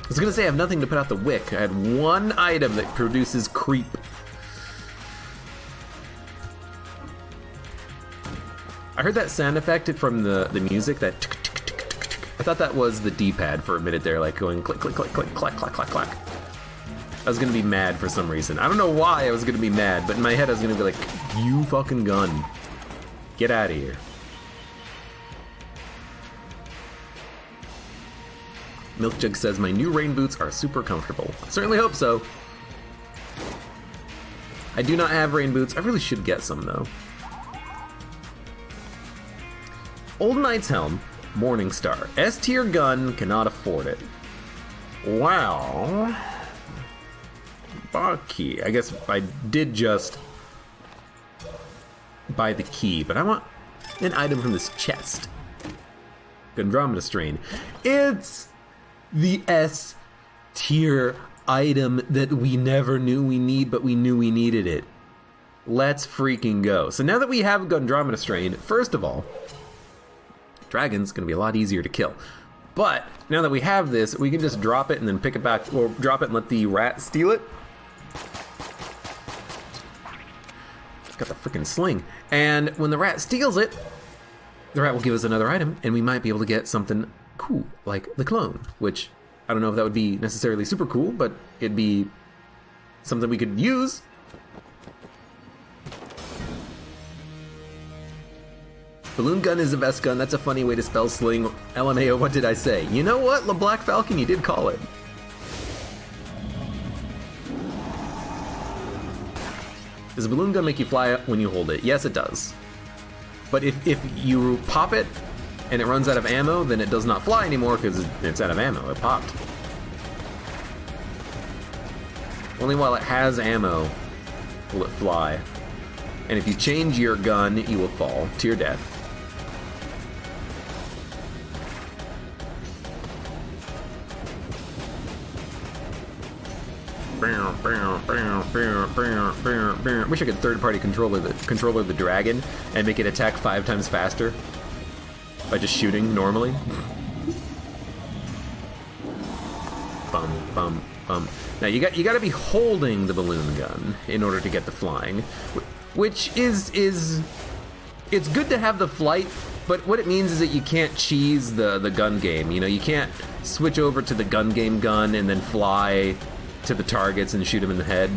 I was gonna say I have nothing to put out the wick. I had one item that produces creep. I heard that sound effect from the music, that I thought that was the D-pad for a minute there, like going click, click, click, click, clack, clack, clack, clack. I was gonna be mad for some reason. I don't know why I was gonna be mad, but in my head I was gonna be like, you fucking gun. Get out of here. Milk Jug says, my new rain boots are super comfortable. I certainly hope so. I do not have rain boots. I really should get some, though. Old Knight's Helm, Morning Star. S tier gun, cannot afford it. Wow. Bar key. I guess I did just buy the key, but I want an item from this chest. Andromeda Strain. It's the S tier item that we never knew we need, but we knew we needed it. Let's freaking go. So now that we have Andromeda Strain, first of all, dragon's gonna be a lot easier to kill. But now that we have this, we can just drop it and then pick it back, or drop it and let the rat steal it. It's got the freaking sling. And when the rat steals it, the rat will give us another item, and we might be able to get something cool, like the clone, which I don't know if that would be necessarily super cool, but it'd be something we could use. Balloon gun is the best gun. That's a funny way to spell sling. LMAO, what did I say? You know what, La Black Falcon, you did call it. Does a balloon gun make you fly when you hold it? Yes, it does. But if you pop it and it runs out of ammo, then it does not fly anymore because it's out of ammo. It popped. Only while it has ammo will it fly. And if you change your gun, you will fall to your death. Wish I could third-party controller the dragon and make it attack 5 times faster by just shooting normally. Bum bum bum. Now you got to be holding the balloon gun in order to get the flying, which is it's good to have the flight, but what it means is that you can't cheese the gun game. You know, you can't switch over to the gun game gun and then fly to the targets and shoot them in the head.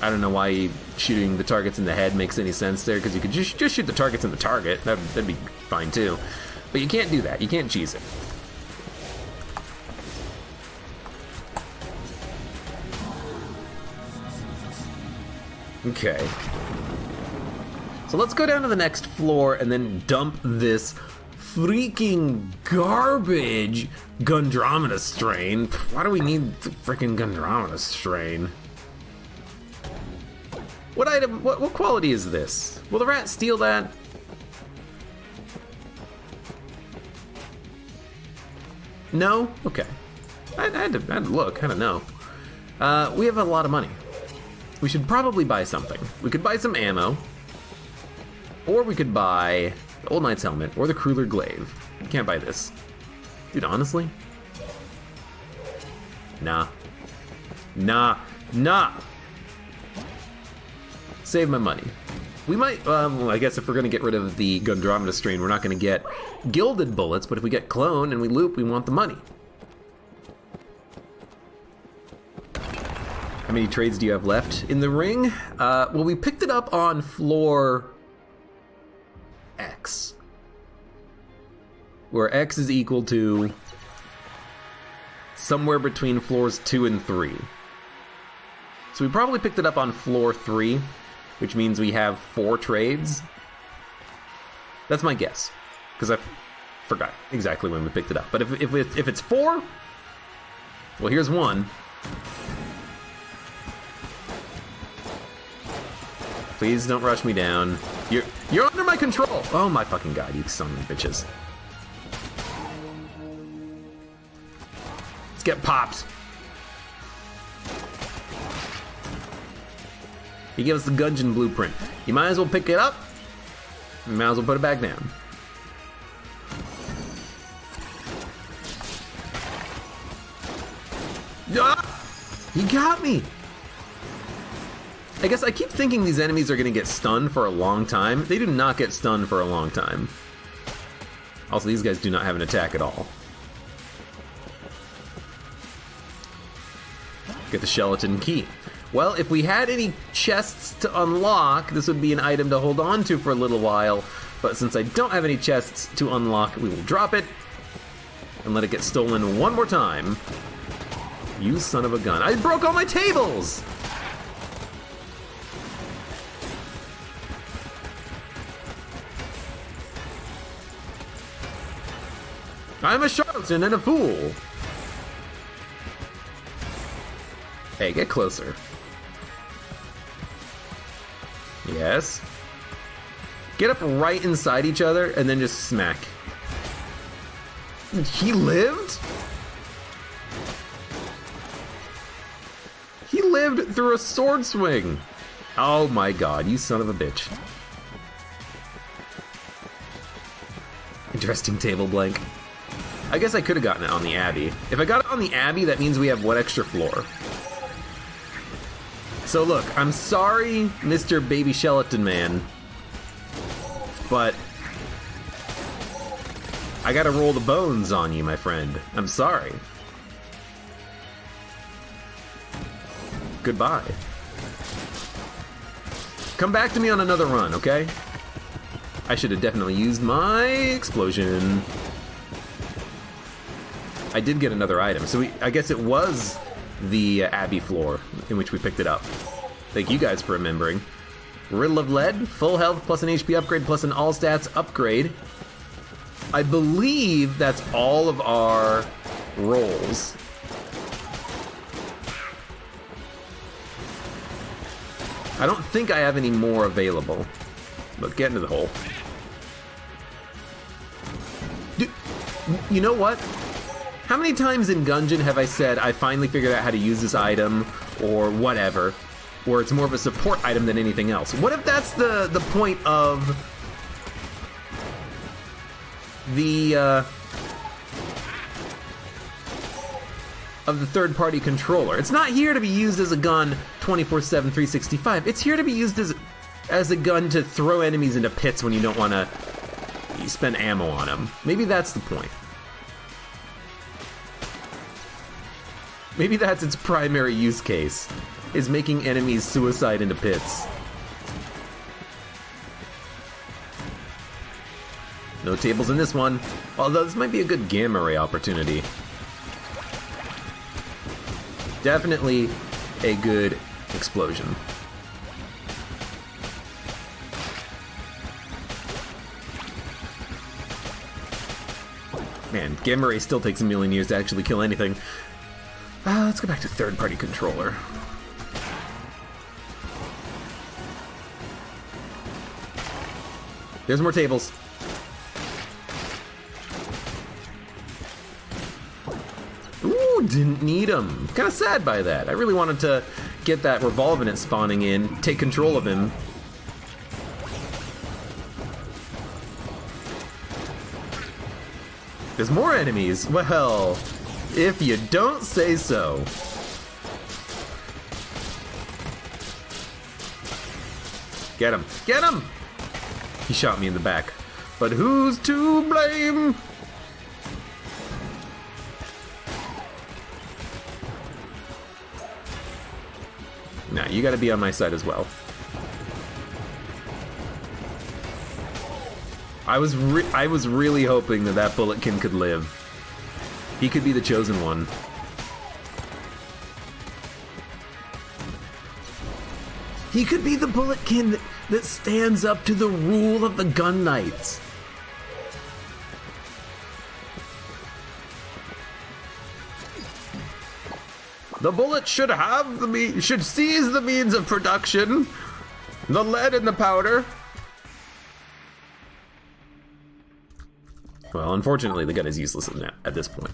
I don't know why shooting the targets in the head makes any sense there, because you could just shoot the targets in the target. That'd be fine too. But you can't do that. You can't cheese it. Okay. So let's go down to the next floor and then dump this freaking garbage Gundromeda strain. Why do we need the freaking Gundromeda strain? What item, what quality is this? Will the rat steal that? No? Okay. I had to look, I don't know. We have a lot of money. We should probably buy something. We could buy some ammo, or we could buy the Old Knight's Helmet, or the Crueler Glaive. You can't buy this. Dude, honestly? Nah. Nah. Nah! Save my money. We might, I guess if we're gonna get rid of the Gundromeda strain, we're not gonna get gilded bullets, but if we get clone and we loop, we want the money. How many trades do you have left in the ring? Well, we picked it up on floor X, where X is equal to somewhere between floors 2 and 3. So we probably picked it up on floor 3, which means we have 4 trades. That's my guess, because I forgot exactly when we picked it up. But if it's 4, well, here's 1. Please don't rush me down. You're under my control. Oh my fucking god, you son of bitches. Let's get popped. He gives us the Gungeon blueprint. You might as well pick it up. You might as well put it back down. Ah! He got me. I guess I keep thinking these enemies are gonna get stunned for a long time. They do not get stunned for a long time. Also, these guys do not have an attack at all. Get the skeleton key. Well, if we had any chests to unlock, this would be an item to hold on to for a little while. But since I don't have any chests to unlock, we will drop it and let it get stolen one more time. You son of a gun. I broke all my tables! I'm a charlatan and a fool. Hey, get closer. Yes. Get up right inside each other and then just smack. He lived? He lived through a sword swing. Oh my god, you son of a bitch. Interesting table blank. I guess I could have gotten it on the Abbey. If I got it on the Abbey, that means we have one extra floor. So look, I'm sorry, Mr. Baby Skeleton Man, but I gotta roll the bones on you, my friend. I'm sorry. Goodbye. Come back to me on another run, okay? I should have definitely used my explosion. I did get another item, so I guess it was the Abbey floor in which we picked it up. Thank you guys for remembering. Riddle of Lead, full health plus an HP upgrade plus an all stats upgrade. I believe that's all of our rolls. I don't think I have any more available, but get into the hole. Dude, you know what? How many times in Gungeon have I said I finally figured out how to use this item or whatever, or it's more of a support item than anything else? What if that's the point of the third-party controller? It's not here to be used as a gun 24/7, 365. It's here to be used as a gun to throw enemies into pits when you don't want to spend ammo on them. Maybe that's the point. Maybe that's its primary use case, is making enemies suicide into pits. No tables in this one, although this might be a good gamma ray opportunity. Definitely a good explosion. Man, gamma ray still takes a million years to actually kill anything. Let's go back to third-party controller. There's more tables. Ooh, didn't need them. Kind of sad by that. I really wanted to get that Revolvent spawning in, take control of him. There's more enemies. Well, if you don't say so. Get him. Get him! He shot me in the back. But who's to blame? Nah, you gotta be on my side as well. I was really hoping that Bulletkin could live. He could be the chosen one. He could be the Bulletkin that stands up to the rule of the Gun Knights. The bullet should seize the means of production, the lead and the powder. Well, unfortunately, the gun is useless at this point.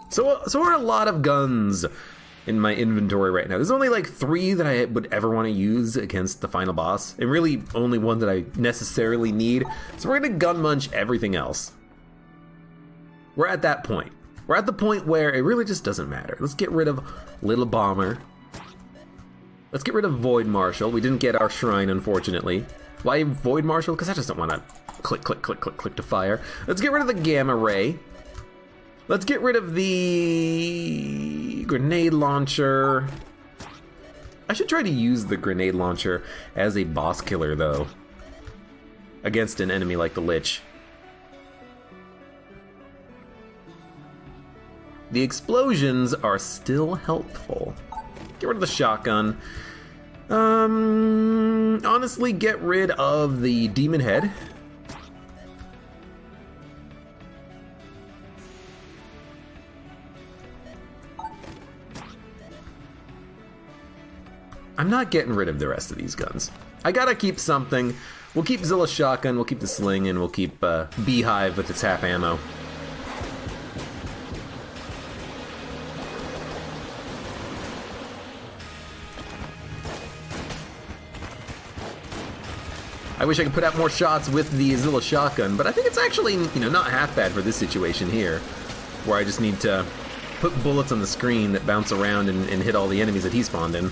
So are a lot of guns in my inventory right now. There's only like 3 that I would ever want to use against the final boss, and really only one that I necessarily need. So we're gonna gun munch everything else. We're at that point. We're at the point where it really just doesn't matter. Let's get rid of Little Bomber. Let's get rid of Void Marshal. We didn't get our shrine, unfortunately. Why Void Marshal? Because I just don't want to click, click, click, click, click to fire. Let's get rid of the Gamma Ray. Let's get rid of the grenade launcher. I should try to use the grenade launcher as a boss killer, though, against an enemy like the Lich. The explosions are still helpful. Get rid of the shotgun. Honestly, get rid of the demon head. I'm not getting rid of the rest of these guns. I gotta keep something. We'll keep Zilla's shotgun, we'll keep the sling, and we'll keep Beehive with its half ammo. I wish I could put out more shots with the Zilla shotgun, but I think it's actually, you know, not half bad for this situation here, where I just need to put bullets on the screen that bounce around and hit all the enemies that he spawned in.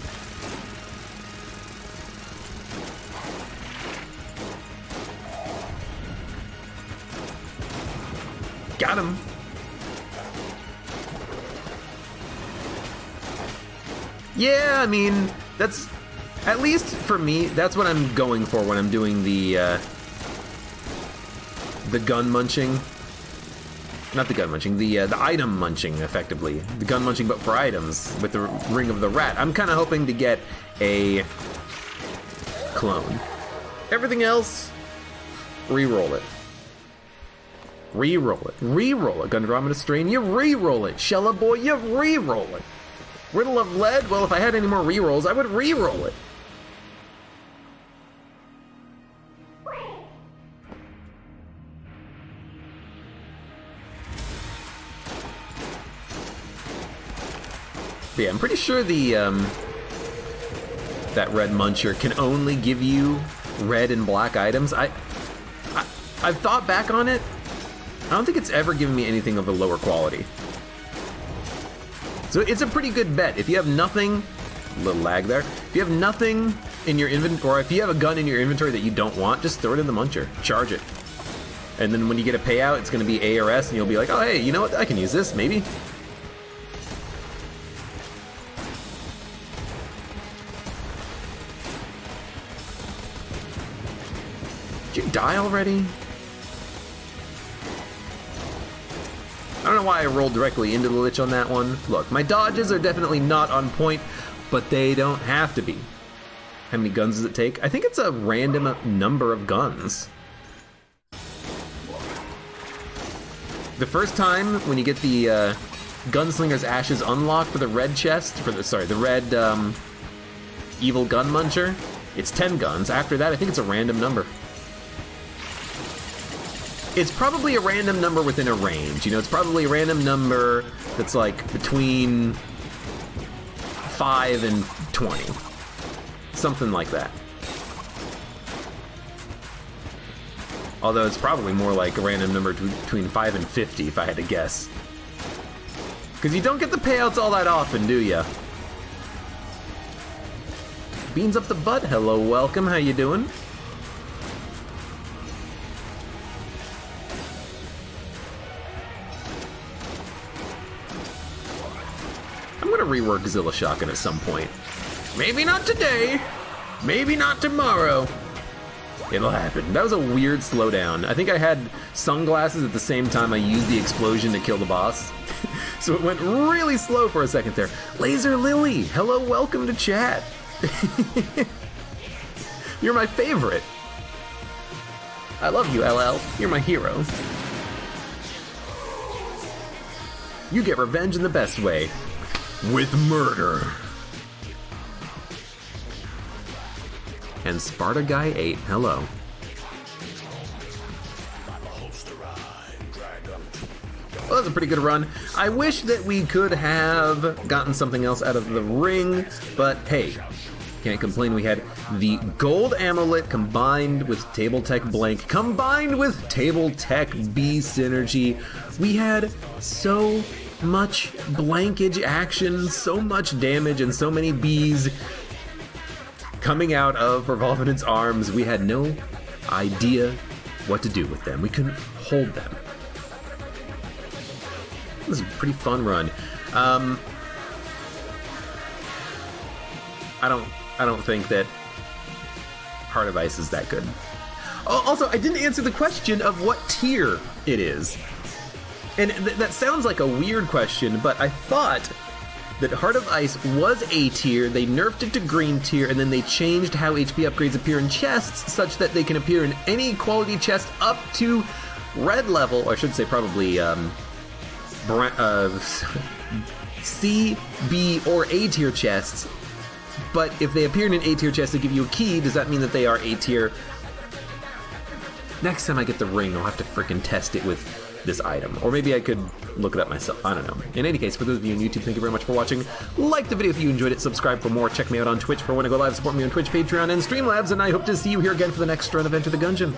Got him! Yeah, I mean, that's... At least for me, that's what I'm going for when I'm doing the gun munching. Not the gun munching, the item munching, effectively. The gun munching, but for items, with the Ring of the Rat. I'm kind of hoping to get a clone. Everything else, re-roll it. Re-roll it. Re-roll it. Gundramata Strain, you re-roll it. Shella Boy, you re-roll it. Riddle of Lead, well, if I had any more re-rolls, I would re-roll it. But yeah, I'm pretty sure the that red muncher can only give you red and black items. I've thought back on it. I don't think it's ever given me anything of a lower quality. So it's a pretty good bet. If you have nothing, a little lag there. If you have nothing in your inventory, or if you have a gun in your inventory that you don't want, just throw it in the muncher. Charge it. And then when you get a payout, it's going to be A or S, and you'll be like, oh, hey, you know what? I can use this, maybe. Did you die already? I don't know why I rolled directly into the Lich on that one. Look, my dodges are definitely not on point, but they don't have to be. How many guns does it take? I think it's a random number of guns. The first time when you get the Gunslinger's Ashes unlocked for the red chest, the red evil gun muncher, it's 10 guns. After that, I think it's a random number. It's probably a random number within a range. You know, it's probably a random number that's like between 5 and 20. Something like that. Although it's probably more like a random number between 5 and 50, if I had to guess. Because you don't get the payouts all that often, do ya? Beans up the butt. Hello, welcome. How you doing? I'm gonna rework Zilla Shotgun at some point. Maybe not today. Maybe not tomorrow. It'll happen. That was a weird slowdown. I think I had sunglasses at the same time I used the explosion to kill the boss. So it went really slow for a second there. Laser Lily, hello, welcome to chat. You're my favorite. I love you, LL. You're my hero. You get revenge in the best way. With murder. And Sparta Guy 8, hello. Well, that's a pretty good run. I wish that we could have gotten something else out of the ring, but hey, can't complain. We had the gold amulet combined with Table Tech Blank, combined with Table Tech B synergy. We had so much blankage action, so much damage, and so many bees coming out of Revolvent's arms. We had no idea what to do with them. We couldn't hold them. It was a pretty fun run. I don't think that Heart of Ice is that good. Oh, also, I didn't answer the question of what tier it is. And that sounds like a weird question, but I thought that Heart of Ice was A tier, they nerfed it to green tier, and then they changed how HP upgrades appear in chests such that they can appear in any quality chest up to red level, or I should say probably C, B, or A tier chests but if they appear in an A tier chest to give you a key, does that mean that they are A tier? Next time I get the ring, I'll have to frickin' test it with this item. Or maybe I could look it up myself. I don't know. In any case, for those of you on YouTube, thank you very much for watching. Like the video if you enjoyed it. Subscribe for more. Check me out on Twitch for when I go live. Support me on Twitch, Patreon, and Streamlabs. And I hope to see you here again for the next run of Enter the Gungeon.